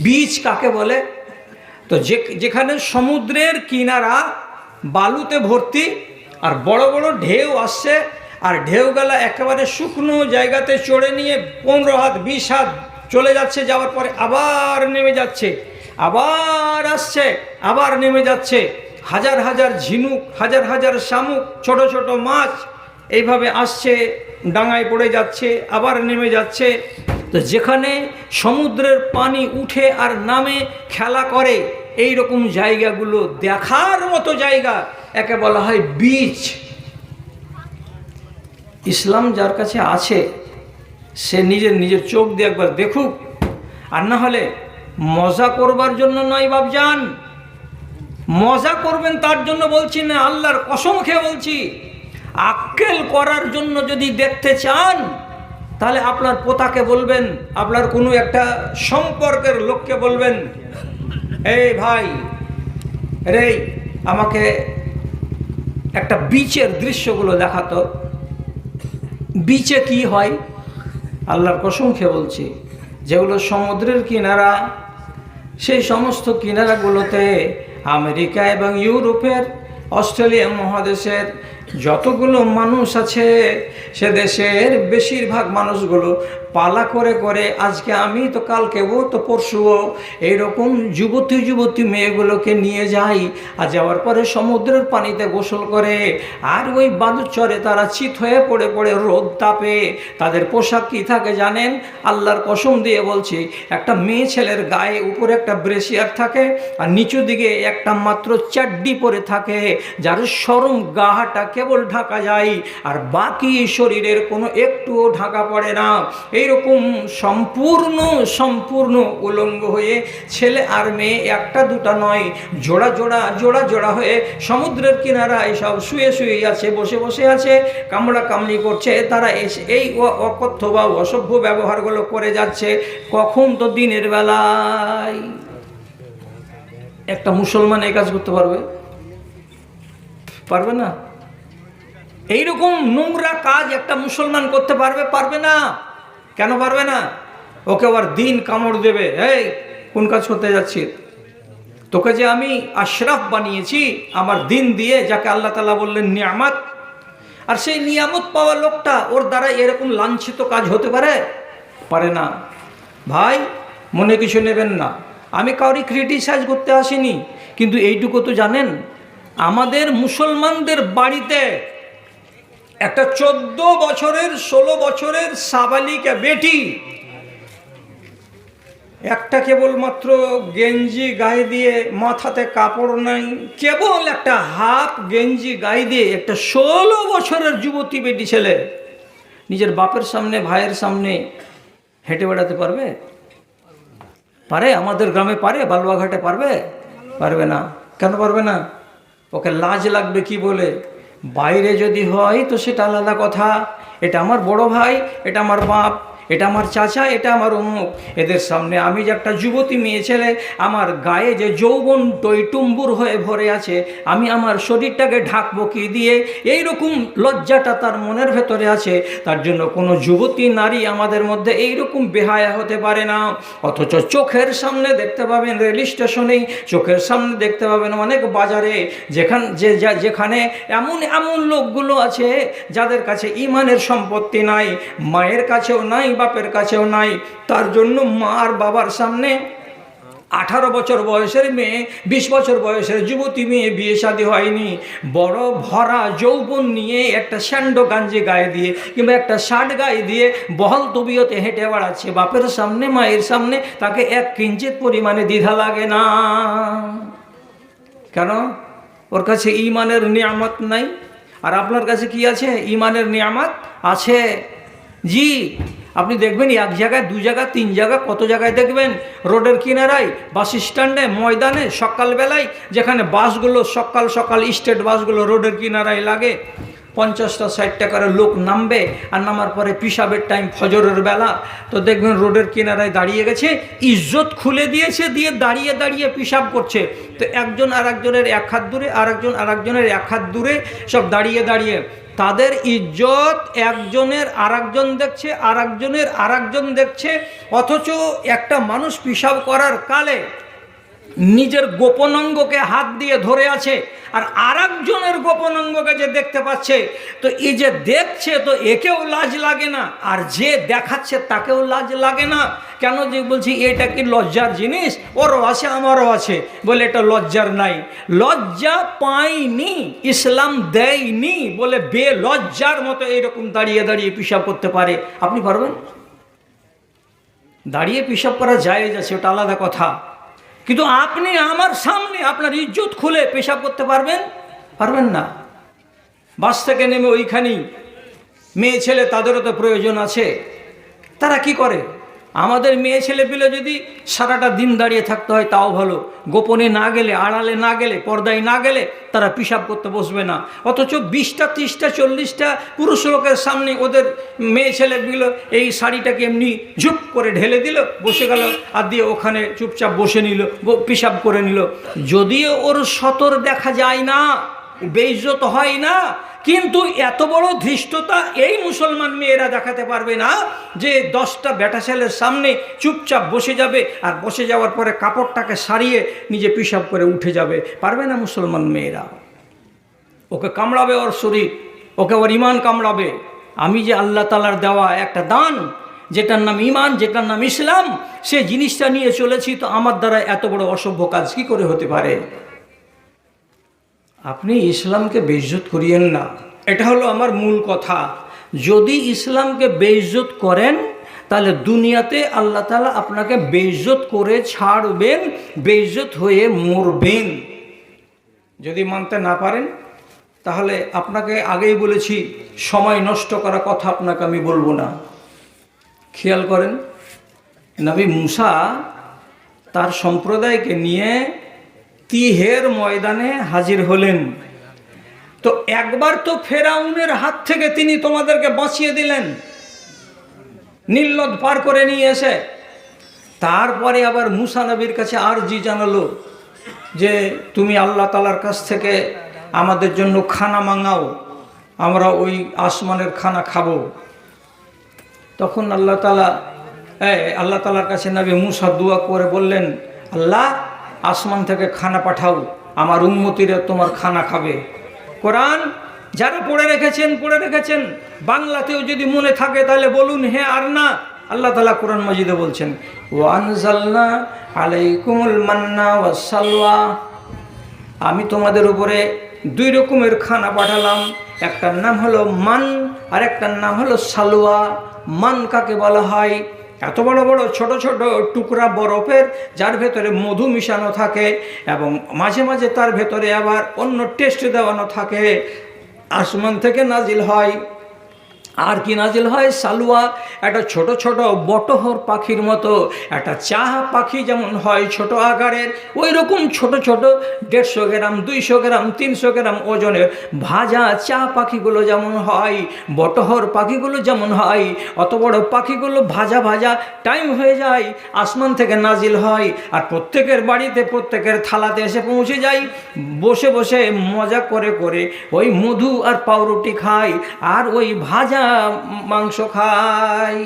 বিচ কাকে বলে? তো যেখানে সমুদ্রের কিনারা বালুতে ভর্তি, আর বড় বড় ঢেউ আসছে, আর ঢেউগুলা একেবারে শুকনো জায়গাতে চড়ে নিয়ে 15 হাত 20 হাত চলে যাচ্ছে, যাওয়ার পরে আবার নেমে যাচ্ছে, আবার আসছে, আবার নেমে যাচ্ছে। হাজার হাজার ঝিনুক, হাজার হাজার শামুক, ছোট ছোট মাছ এইভাবে আসছে, ডাঙায় পড়ে যাচ্ছে, আবার নেমে যাচ্ছে। তো যেখানে সমুদ্রের পানি উঠে আর নামে খেলা করে, এই রকম জায়গাগুলো দেখার মতো জায়গা, একে বলা হয় বিচ। ইসলাম যার কাছে আছে সে নিজের চোখ দিয়ে একবার দেখুক। আর না হলে মজা করবার জন্য নয় বাপজান, মজা করবেন তার জন্য বলছি না, আল্লাহর কসম খেয়ে বলছি, আক্কেল করার জন্য যদি দেখতে চান তাহলে আপনার পোতাকে বলবেন, আপনার কোনো একটা সম্পর্কের লোককে বলবেন, এই ভাই রে, আমাকে একটা বিচের দৃশ্যগুলো দেখাতো। বিচে কি হয়? আল্লাহর কসম খেয়ে বলছি, যেগুলো সমুদ্রের কিনারা, সেই সমস্ত কিনারাগুলোতে আমেরিকা এবং ইউরোপের, অস্ট্রেলিয়া মহাদেশের যতগুলো মানুষ আছে, সে দেশের বেশিরভাগ মানুষগুলো পালা করে করে, আজকে আমি তো কালকে ও তো পরশুও, এইরকম যুবতী মেয়েগুলোকে নিয়ে যাই। আর যাওয়ার পরে সমুদ্রের পানিতে গোসল করে, আর ওই বালুর চরে তারা চিত হয়ে পড়ে পড়ে রোদ তাপে। তাদের পোশাক কী থাকে জানেন? আল্লাহর কসম দিয়ে বলছি, একটা মেয়ে ছেলের গায়ে উপরে একটা ব্রেসিয়ার থাকে, আর নিচু দিকে একটা মাত্র চাড্ডি পরে থাকে, যার শরম গাহাটা কেবল ঢাকা যায়, আর বাকি শরীরের কোনো একটুও ঢাকা পড়ে না। এইরকম সম্পূর্ণ উলঙ্গ হয়ে ছেলে আর মেয়ে, একটা দুটা নয়, জোড়া জোড়া হয়ে সমুদ্রের কিনারায় সব শুয়ে আছে, বসে আছে, কামড়া কামড়ি করছে। তারা এসে এই অকথ্য বা অসভ্য ব্যবহারগুলো করে যাচ্ছে। কখন? তো দিনের বেলায়। একটা মুসলমান এই কাজ করতে পারবে না? এইরকম নোংরা কাজ একটা মুসলমান করতে পারবে না। কেন পারবে না? ওকে আবার দিন কামড় দেবে, এই কোন কাজ করতে যাচ্ছি? তোকে যে আমি আশরাফ বানিয়েছি আমার দিন দিয়ে, যাকে আল্লাহ তাআলা বললেন নিয়ামত, আর সেই নিয়ামত পাওয়া লোকটা, ওর দ্বারা এরকম লাঞ্ছিত কাজ হতে পারে না। ভাই মনে কিছু নেবেন না, আমি কাউরি ক্রিটিসাইজ করতে আসিনি, কিন্তু এইটুকু তো জানেন, আমাদের মুসলমানদের বাড়িতে একটা 14 বছরের 16 বছরের সাবালিকা বেটি একটা কেবলমাত্র গেঞ্জি গায়ে দিয়ে, মাথাতে কাপড় নাই, কেবল একটা হাফ গেঞ্জি গায়ে দিয়ে একটা 16 বছরের যুবতী বেটি ছেলে নিজের বাপের সামনে, ভাইয়ের সামনে হেঁটে বেড়াতে পারবে? পারে? আমাদের গ্রামে পারে? বালুয়াঘাটে পারবে? পারবে না। কেন পারবে না? ওকে লাজ লাগবে কি বলে? বাইরে যদি হয় তো সেটা আলাদা কথা। এটা আমার বড় ভাই, এটা আমার বাপ, এটা আমার চাচা, এটা আমার অমুক। এদের সামনে আমি যে একটা যুবতী মেয়ে ছেলে, আমার গায়ে যে যৌবন টইটুম্বুর হয়ে ভরে আছে, আমি আমার শরীরটাকে ঢাকবো কি দিয়ে? এইরকম লজ্জাটা তার মনের ভেতরে আছে। তার জন্য কোনো যুবতী নারী আমাদের মধ্যে এইরকম বেহায়া হতে পারে না। অথচ চোখের সামনে দেখতে পাবেন রেল স্টেশনেই, চোখের সামনে দেখতে পাবেন অনেক বাজারে, যেখানে এমন এমন লোকগুলো আছে যাদের কাছে ঈমানের সম্পত্তি নাই, মায়ের কাছেও নাই, বাপের কাছেও নাই। তার জন্য মা আর বাবার সামনে 18 বছর বয়সের মেয়ে, 20 বছর বয়সের যুবতী মেয়ে, বিয়ে শাদী হয়নি, বড় ভরা যৌবন নিয়ে একটা স্যান্ডো গাঞ্জি গায়ে দিয়ে কিংবা একটা শার্ট গায়ে দিয়ে বহল তবিয়তে হেঁটে বেড়াচ্ছে বাপের সামনে, মায়ের সামনে। তাকে এক কিঞ্চিত পরিমাণে দ্বিধা লাগে না। কেন? ওর কাছে ঈমানের নিয়ামত নাই। আর আপনার কাছে কি আছে? ঈমানের নিয়ামত আছে। জি, আপনি দেখবেন এক জায়গায়, দু জায়গা, 3 জায়গা, কত জায়গায় দেখবেন রোডের কিনারায়, বাস স্ট্যান্ডে, ময়দানে, সকালবেলায় যেখানে বাসগুলো সকাল সকাল স্টেট বাসগুলো রোডের কিনারায় লাগে, 50টা 60টা করে লোক নামবে, আর নামার পরে পিসাবের টাইম ফজরের বেলা, তো দেখবেন রোডের কিনারায় দাঁড়িয়ে গেছে, ইজ্জত খুলে দিয়েছে, দিয়ে দাঁড়িয়ে দাঁড়িয়ে পিসাব করছে। তো একজন আর একজনের 1 হাত দূরে, আরেকজন আর একজনের 1 হাত দূরে, সব দাঁড়িয়ে দাঁড়িয়ে তাদের ইজ্জত একজনের আরেকজন দেখছে, আরেকজনের আরেকজন দেখছে। অথচ একটা মানুষ পিসাব করার কালে নিজের গোপন অঙ্গকে হাত দিয়ে ধরে আছে, আর আরেকজনের গোপন অঙ্গকে যে দেখতে পাচ্ছে, তো এই যে দেখছে তো একেও লাজ লাগে না, আর যে দেখাচ্ছে তাকেও লাজ লাগে না। কেন? যে বলছি এটা কি লজ্জার জিনিস? ওরও আছে, আমারও আছে, বলে এটা লজ্জার নাই। লজ্জা পাইনি, ইসলাম দেয়নি বলে বেলজ্জার মতো এইরকম দাঁড়িয়ে দাঁড়িয়ে পিসাব করতে পারে। আপনি পারবেন? দাঁড়িয়ে পিসাব করা জায়েজ আছে, ওটা আলাদা কথা। কিন্তু আপনি আমার সামনে আপনার ইজ্জত খুলে পেশাব করতে পারবেন? পারবেন না। বাস থেকে নেমে ওইখানেই মেয়ে ছেলে, তাদেরও তো প্রয়োজন আছে। তারা কি করে? আমাদের মেয়ে ছেলে পেলে যদি সারাটা দিন দাঁড়িয়ে থাকতে হয় তাও ভালো, গোপনে না গেলে, আড়ালে না গেলে, পর্দায় না গেলে তারা পিসাব করতে বসবে না। অথচ 20টা 30টা 40টা পুরুষ লোকের সামনে ওদের মেয়ে ছেলেগুলো এই শাড়িটাকে এমনি ঝুপ করে ঢেলে দিল, বসে গেল, আর দিয়ে ওখানে চুপচাপ বসে নিল, পিসাব করে নিল। যদিও ওর সতর দেখা যায় না, বেইজ্জত হয় না, কিন্তু এত বড় ধৃষ্টতা এই মুসলমান মেয়েরা দেখাতে পারবে না যে 10টা বেটা ছেলের সামনে চুপচাপ বসে যাবে, আর বসে যাওয়ার পরে কাপড়টাকে সারিয়ে নিজে পিসাব করে উঠে যাবে। পারবে না মুসলমান মেয়েরা। ওকে কামড়াবে ওর শরীর, ওকে ওর ইমান কামড়াবে। আমি যে আল্লাহ তাআলার দেওয়া একটা দান, যেটার নাম ইমান, যেটার নাম ইসলাম, সে জিনিসটা নিয়ে চলেছি, তো আমার দ্বারা এত বড় অসভ্য কাজ কি করে হতে পারে? আপনি ইসলামকে বেইজ্জত করিয়েন না, এটা হলো আমার মূল কথা। যদি ইসলামকে বেইজ্জত করেন তাহলে দুনিয়াতে আল্লাহ তাআলা আপনাকে বেইজ্জত করে ছাড়বেন, বেইজ্জত হয়ে মরবেন। যদি মানতে না পারেন তাহলে আপনাকে আগেই বলেছি, সময় নষ্ট করা কথা আপনাকে আমি বলবো না। খেয়াল করেন, নবী মুসা তার সম্প্রদায়কে নিয়ে তিহের ময়দানে হাজির হলেন। তো একবার তো ফেরাউনের হাত থেকে তিনি তোমাদেরকে বাঁচিয়ে দিলেন, নীল নদ পার করে নিয়ে এসে। তারপরে আবার মুসা নবীর কাছে আরজি জানালো যে তুমি আল্লাহ তাআলার কাছ থেকে আমাদের জন্য খানা মাঙাও, আমরা ওই আসমানের খানা খাবো। তখন আল্লাহ তাআলার কাছে নবী মুসা দোয়া করে বললেন, আল্লাহ আসমান থেকে খানা পাঠাও, আমার উম্মতিরা তোমার খানা খাবে। কোরআন যারা পড়ে রেখেছেন বাংলাতেও যদি মনে থাকে তাহলে বলুন হ্যাঁ আর না। আল্লাহ তাআলা কোরআন মাজিদে বলছেন, ওয়া আনজালনা আলাইকুমুল মান্না ওয়াস সালওয়া, আমি তোমাদের উপরে 2 রকমের খানা পাঠালাম, একটার নাম হলো মান আর একটার নাম হলো সালওয়া। মান কাকে বলা হয়? এত বড় বড় ছোট ছোট টুকরা বরফের, যার ভেতরে মধু মিশানো থাকে এবং মাঝে মাঝে তার ভেতরে আবার অন্য টেস্ট দেওয়ানো থাকে। আসমান থেকে নাজিল হয়। আর কি নাজিল হয়? সালুয়া, একটা ছোট ছোট বটহর পাখির মতো, একটা চাহা পাখি যেমন হয় ছোট আকারের, ওই রকম ছোট ছোট 150 গ্রাম 200 গ্রাম 300 গ্রাম ওজনের ভাজা চা পাখিগুলো যেমন হয়, বটহর পাখিগুলো যেমন হয়, অত বড় পাখিগুলো ভাজা ভাজা টাইম হয়ে যায়, আসমান থেকে নাজিল হয় আর প্রত্যেকের বাড়িতে প্রত্যেকের থালাতে এসে পৌঁছে যায়। বসে বসে মজা করে করে ওই মধু আর পাউরুটি খায় আর ওই ভাজা মাংস খাই।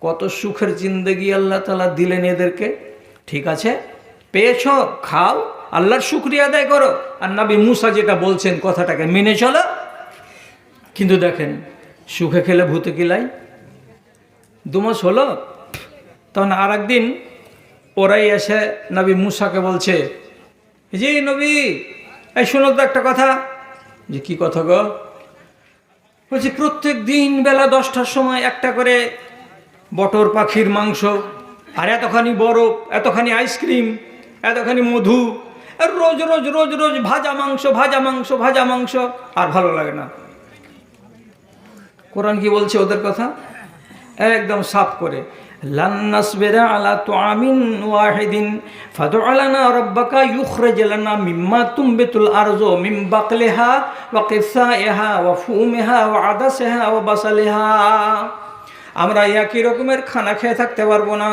কত সুখের জিন্দেগি আল্লাহ তাআলা দিলেন এদেরকে। ঠিক আছে, পেয়েছ, খাও, আল্লাহর শুকরিয়া আদায় করো, আর নবী মুসা যেটা বলছেন কথাটাকে মেনে চলো। কিন্তু দেখেন, সুখে খেলে ভূতে কিলাই। 2 মাস হলো, তখন আর একদিন ওরাই এসে নবী মুসাকে বলছে, জি নবী, এই শোনো তো একটা কথা। যে কি কথা গো? বলছি প্রত্যেক দিন বেলা 10টার সময় একটা করে বটর পাখির মাংস, আর এতখানি বরফ, এতখানি আইসক্রিম, এতখানি মধু, আর রোজ রোজ রোজ রোজ ভাজা মাংস ভাজা মাংস ভাজা মাংস, আর ভালো লাগে না। কোরআন কি বলছে ওদের কথা? একদম সাফ করে, লান নাসবিরা আলা তুআমিন ওয়াহিদিন ফাদউ লানা রাব্বাকা ইউখরিজ লানা মিম্মা তুমবিতুল আরযু মিন বাকলিহা ওয়া কিসাইহা ওয়া ফুমিহা ওয়া আদাসিহা ওয়া বাসালিহা। আমরা একই রকমের খানা খেয়ে থাকতে পারবো না।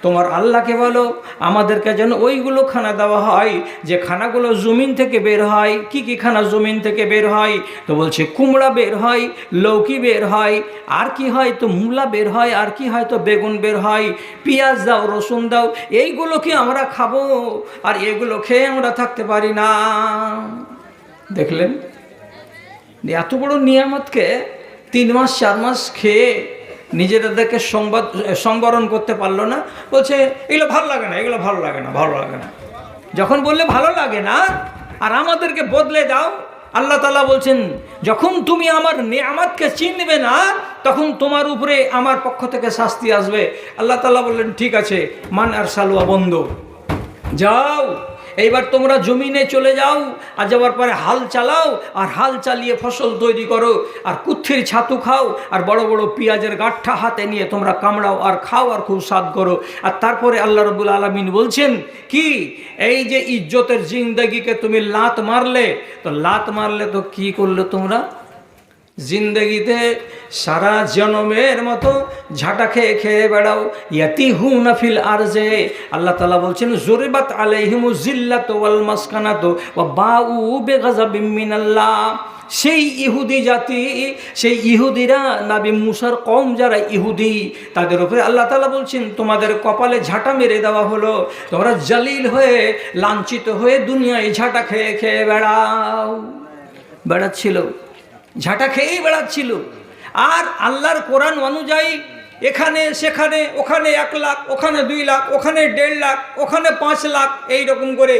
তোমার আল্লাহকে বলো আমাদেরকে যেন ওইগুলো খানা দেওয়া হয় যে খানাগুলো জমিন থেকে বের হয়। কি কি খানা জমিন থেকে বের হয়? তো বলছে কুমড়া বের হয়, লৌকি বের হয়, আর কি হয়? তো মূলা বের হয়, আর কি হয়? তো বেগুন বের হয়, পেঁয়াজ দাও, রসুন দাও, এইগুলো কি আমরা খাবো? আর এগুলো খেয়ে আমরা থাকতে পারি না। দেখলেন, এত বড় নিয়ামতকে 3 মাস 4 মাস খেয়ে নিজেদেরকে সংবরণ করতে পারলো না। বলছে এগুলো ভালো লাগে না, এগুলো ভালো লাগে না, ভালো লাগে না। যখন বললে ভালো লাগে না আর আমাদেরকে বদলে দাও, আল্লাহ তাআলা বলছেন যখন তুমি আমার নিয়ামতকে চিনবে না তখন তোমার উপরে আমার পক্ষ থেকে শাস্তি আসবে। আল্লাহ তাআলা বললেন ঠিক আছে, মান আর সালুয়া বন্ধ, যাও এইবার তোমরা জমিনে চলে যাও, আর যাওয়ার পরে হাল চালাও, আর হাল চালিয়ে ফসল তৈরি করো, আর কুত্থির ছাতু খাও, আর বড় বড় পেঁয়াজের গাঁঠা হাতে নিয়ে তোমরা কামড়াও আর খাও আর খুব স্বাদ করো। আর তারপরে আল্লাহ রাব্বুল আলামিন বলছেন কি, এই যে ইজ্জতের জিন্দেগিকে তুমি লাত মারলে, তো লাত মারলে তো কি করলে তোমরা? জিন্দগিতে সারা জনমের মতো ঝাঁটা খেয়ে খেয়ে বেড়াও। ইয়াতিহুনা ফিল আরজে, আল্লাহ তাআলা বলছেন জুরিবাত আলাইহিমুজ জিল্লাতু ওয়াল মাসকানাতু ওয়া বাউ বিগাযাবিম মিনাল্লাহ। সেই ইহুদি জাতি, সেই ইহুদিরা, নবী মুসার কওম যারা ইহুদি, তাদের উপরে আল্লাহ তাআলা বলছেন তোমাদের কপালে ঝাঁটা মেরে দেওয়া হলো, তোমরা জালিল হয়ে লাঞ্ছিত হয়ে দুনিয়ায় ঝাঁটা খেয়ে খেয়ে বেড়াচ্ছিল, ঝাঁটা খেয়েই বেড়াচ্ছিল। আর আল্লাহর কোরআন অনুযায়ী এখানে সেখানে, ওখানে 1 লাখ, ওখানে 2 লাখ, ওখানে 1.5 লাখ, ওখানে 5 লাখ, এই রকম করে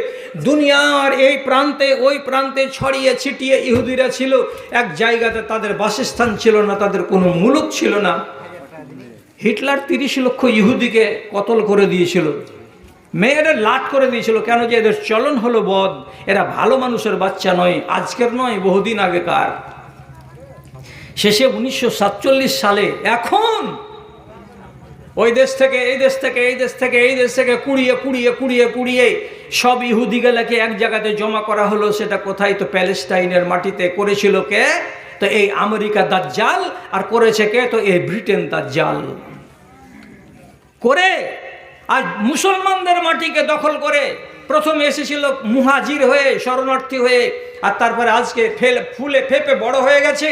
দুনিয়ার এই প্রান্তে ওই প্রান্তে ছড়িয়ে ছিটিয়ে ইহুদিরা ছিল। এক জায়গাতে তাদের বাসস্থান ছিল না, তাদের কোনো মুলুক ছিল না। হিটলার 30 লক্ষ ইহুদিকে কতল করে দিয়েছিল, মেয়েরা লাট করে দিয়েছিল। কেন? যে এদের চলন হলো বদ, এরা ভালো মানুষের বাচ্চা নয়, আজকের নয়, বহুদিন আগেকার। শেষে 1947 সালে এখন ওই দেশ থেকে এই দেশ থেকে এই দেশ থেকে এই দেশ থেকে কুড়িয়ে কুড়িয়ে কুড়িয়ে কুড়িয়ে সব ইহুদিগুলোকে এক জায়গাতে জমা করা হলো। সেটা কোথায়? তো প্যালেস্টাইনের মাটিতে। করেছিল কে? তো এই আমেরিকা দাজ্জাল। আর করেছে কে? তো এই ব্রিটেন দাজ্জাল করে। আর মুসলমানদের মাটিকে দখল করে প্রথমে এসেছিল মুহাজির হয়ে, শরণার্থী হয়ে, আর তারপরে আজকে ফুলে ফেপে বড় হয়ে গেছে,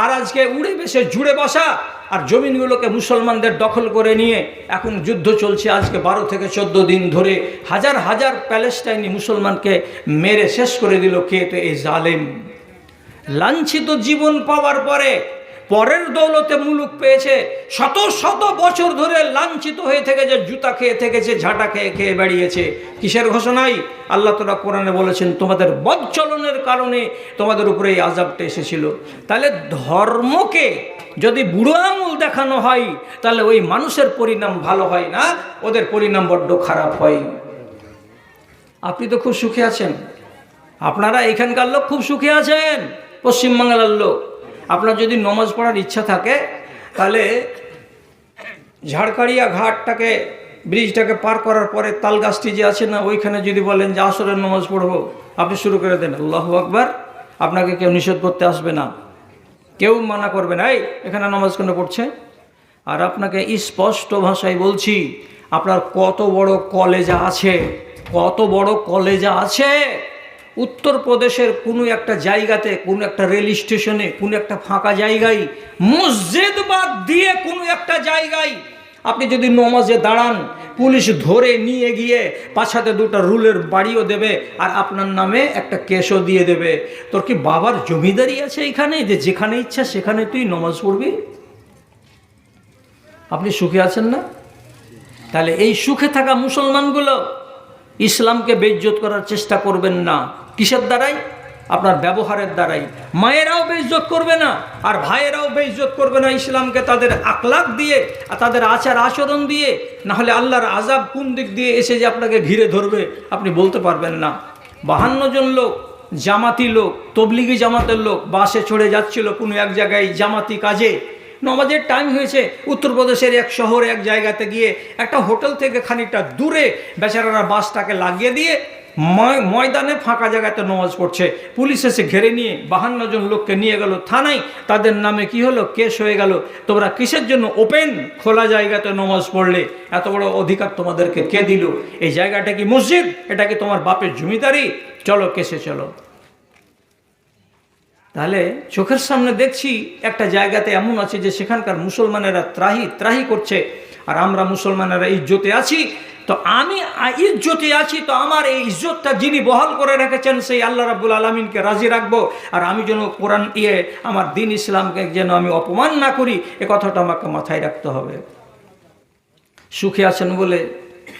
আর আজকে উড়ে বেশে জুড়ে বসা, আর জমিনগুলোকে মুসলমানদের দখল করে নিয়ে এখন যুদ্ধ চলছে। আজকে 12 থেকে 14 দিন ধরে হাজার হাজার প্যালেস্টাইনি মুসলমানকে মেরে শেষ করে দিল কে? তো এই জালেম। লাঞ্ছিত জীবন পাওয়ার পরে পরের দৌলতে মুলুক পেয়েছে, শত শত বছর ধরে লাঞ্ছিত হয়ে থেকেছে, জুতা খেয়ে থেকেছে, ঝাঁটা খেয়ে খেয়ে বেরিয়েছে। কিসের ঘোষণাই? আল্লাহ তাআলা কোরআনে বলেছেন তোমাদের বদচলনের কারণে তোমাদের উপরে এই আযাবটা এসেছিল। তাহলে ধর্মকে যদি বুড়ো আঙুল দেখানো হয় তাহলে ওই মানুষের পরিণাম ভালো হয় না, ওদের পরিণাম বড্ড খারাপ হয়। আপনি তো খুব সুখে আছেন, আপনারা এখানকার লোক খুব সুখে আছেন, পশ্চিমবাংলার লোক। আপনার যদি নমাজ পড়ার ইচ্ছা থাকে তাহলে ঝাড়কাড়িয়া ঘাটটাকে, ব্রিজটাকে পার করার পরে তাল গাছটি যে আছে না, ওইখানে যদি বলেন যে আসরের নমাজ পড়বো, আপনি শুরু করে দেন আল্লাহু আকবার, আপনাকে কেউ নিষেধ করতে আসবে না, কেউ মানা করবে না এই এখানে নামাজ কেন পড়ছে। আর আপনাকে স্পষ্ট ভাষায় বলছি, আপনার কত বড় কলেজা আছে, কত বড় কলেজা আছে, উত্তরপ্রদেশের কোনো একটা জায়গাতে, কোনো একটা রেল স্টেশনে, কোনো একটা ফাঁকা জায়গায়, মসজিদ বাদ দিয়ে কোনো একটা জায়গায় আপনি যদি নমাজে দাঁড়ান, পুলিশ ধরে নিয়ে গিয়ে পাছাতে দুটো রুলের বাড়িও দেবে আর আপনার নামে একটা কেসও দিয়ে দেবে। তোর কি বাবার জমিদারি আছে এইখানে যে যেখানে ইচ্ছা সেখানে তুই নমাজ পড়বি? আপনি সুখে আছেন না? তাহলে এই সুখে থাকা মুসলমানগুলো ইসলামকে বেইজ্জত করার চেষ্টা করবেন না। কিসের দ্বারাই? আপনার ব্যবহারের দ্বারাই। মায়েরাও বেইজ্জত করবে না আর ভাইয়েরাও বেইজ্জত করবে না ইসলামকে, তাদের আখলাক দিয়ে আর তাদের আচার আচরণ দিয়ে। না হলে আল্লাহর আযাব কোন দিক দিয়ে এসে যে আপনাকে ঘিরে ধরবে আপনি বলতে পারবেন না। 52 জন লোক, জামাতি লোক, তবলিগি জামাতের লোক বাসে চড়ে যাচ্ছিল কোনো এক জায়গায় জামাতি কাজে। নমাজের টাইম হয়েছে, উত্তরপ্রদেশের এক শহরে এক জায়গাতে গিয়ে একটা হোটেল থেকে খানিকটা দূরে বেচারারা বাসটাকে লাগিয়ে দিয়ে ময়দানে ফাঁকা জায়গাতে নমাজ পড়ছে। পুলিশ এসে ঘেরে নিয়ে 52 জন লোককে নিয়ে গেল থানায়। তাদের নামে কি হলো? কেস হয়ে গেল। তোমরা কিসের জন্য ওপেন খোলা জায়গাতে নমাজ পড়লে? এত বড় অধিকার তোমাদেরকে কে দিল? এই জায়গাটা কি মসজিদ? এটা কি তোমার বাপের জমিদারি? চলো কেসে চলো। তাহলে চোখের সামনে দেখছি একটা জায়গাতে এমন আছে যে সেখানকার মুসলমানেরা ত্রাহি ত্রাহি করছে, আর আমরা মুসলমানেরা ইজ্জতে আছি। তো আমি ইজ্জতে আছি, তো আমার এই ইজ্জতটা যিনি বহাল করে রেখেছেন সেই আল্লাহ রাব্বুল আলামিনকে রাজি রাখবো। আর আমি যেন কোরআন আমার দিন ইসলামকে যেন আমি অপমান না করি, এ কথাটা আমাকে মাথায় রাখতে হবে। সুখে আছেন বলে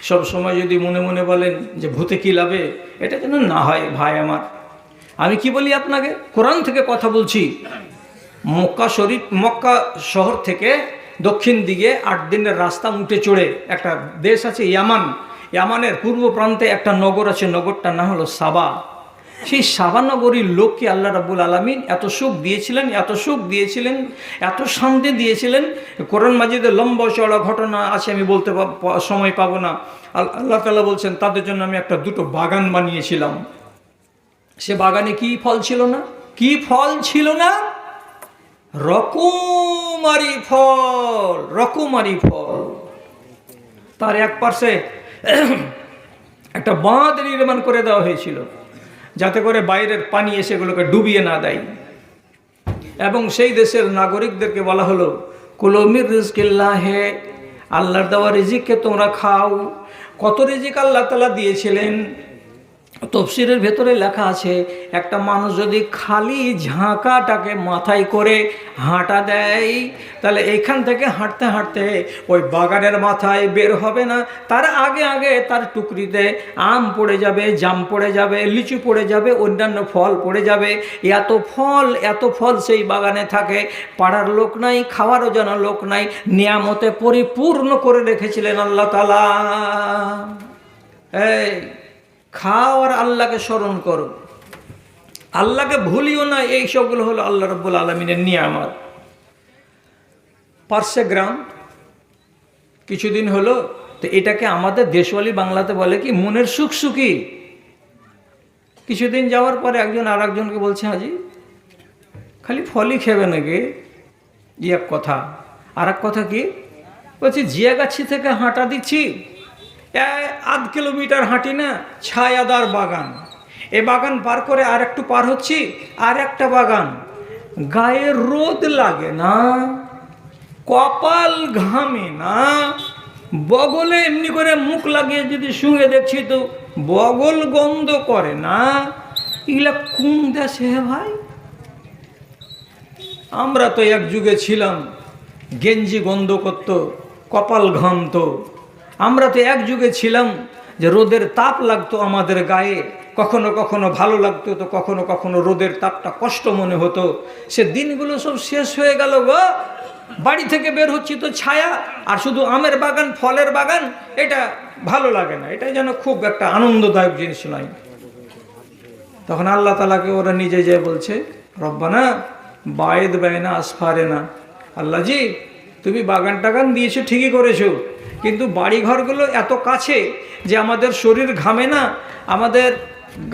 সব সময় যদি মনে মনে বলেন যে ভূতে কি লাভে, এটা যেন না হয় ভাই আমার। আমি কি বলি আপনাকে, কোরআন থেকে কথা বলছি। মক্কা শহর থেকে দক্ষিণ দিকে 8 দিনের রাস্তা উঠে চড়ে একটা দেশ আছে ইয়ামান। ইয়ামানের পূর্ব প্রান্তে একটা নগর আছে, নগরটার নাম হলো সাবা। সেই সাবা নগরীর লোককে আল্লাহ রাব্বুল আলামিন এত সুখ দিয়েছিলেন, এত সুখ দিয়েছিলেন, এত শান্তি দিয়েছিলেন। কোরআন মাজিদে লম্বা চড়া ঘটনা আছে, আমি বলতে সময় পাবো না। আল্লাহ তাআলা বলছেন তাদের জন্য আমি একটা দুটো বাগান বানিয়েছিলাম। সে বাগানে কি ফল ছিল না? কি ফল ছিল না? রকমারি ফল, রকমারি ফল। তার এক পাশে একটা বাঁধ নির্মাণ করে দেওয়া হয়েছিল যাতে করে বাইরের পানি এসে এগুলোকে ডুবিয়ে না দেয়। এবং সেই দেশের নাগরিকদেরকে বলা হলো কুলু মির রিজকিল্লাহি, আল্লাহর দেওয়া রিজিককে তোমরা খাও। কত রিজিক আল্লাহ তাআলা দিয়েছিলেন তফসিরের ভেতরে লেখা আছে, একটা মানুষ যদি খালি ঝাঁকাটাকে মাথায় করে হাঁটা দেয় তাহলে এইখান থেকে হাঁটতে হাঁটতে ওই বাগানের মাথায় বের হবে না, তার আগে আগে তার টুকরিতে আম পড়ে যাবে, জাম পড়ে যাবে, লিচু পড়ে যাবে, অন্যান্য ফল পড়ে যাবে। এত ফল সেই বাগানে থাকে, পাড়ার লোক নাই, খাওয়ারও যেন লোক নাই, নিয়ামতে পরিপূর্ণ করে রেখেছিলেন আল্লাহ তাআলা। এই খাও আর আল্লাহকে স্মরণ করো, আল্লাহকে ভুলিও না। এই সবগুলো হলো আল্লাহ রাব্বুল আলামিনের নিয়ামত। পার্শ্বে গ্রাম কিছুদিন হলো, তো এটাকে আমাদের দেশওয়ালি বাংলাতে বলে কি মনের সুখ সুখী। কিছুদিন যাওয়ার পরে একজন আর একজনকে বলছে, হাজি খালি ফলই খেবে নাকি? এক কথা। আর এক কথা কি বলছি, জিয়াগাছি থেকে হাঁটা দিচ্ছি, 1.5 কিলোমিটার হাঁটি না, ছায়াদার বাগান। এ বাগান পার করে আর একটু পার হচ্ছি, আর একটা বাগান। গায়ে রোদ লাগে না, কপাল ঘামে না, বগলে এমনি করে মুখ লাগিয়ে যদি শুঁয়ে দেখছি তো বগল গন্ধ করে না। এগুলা কোন দেশে ভাই? আমরা তো এক যুগে ছিলাম, গেঞ্জি গন্ধ করতো, কপাল ঘামতো। আমরা তো এক যুগে ছিলাম যে রোদের তাপ লাগতো আমাদের গায়ে, কখনো কখনো ভালো লাগতো, তো কখনো কখনো রোদের তাপটা কষ্ট মনে হতো। সে দিনগুলো সব শেষ হয়ে গেল গো। বাড়ি থেকে বের হচ্ছি তো ছায়া, আর শুধু আমের বাগান, ফলের বাগান, এটা ভালো লাগে না, এটা যেন খুব একটা আনন্দদায়ক জিনিস নয়। তখন আল্লাহ তাআলাকে ওরা নিজে যেয়ে বলছে, রব্বানা বায়েদ বাইনা আসফারেনা, আল্লাহ জি তুমি বাগান টাগান দিয়েছো ঠিকই করেছো, কিন্তু বাড়ি ঘরগুলো এত কাছে যে আমাদের শরীর ঘামে না, আমাদের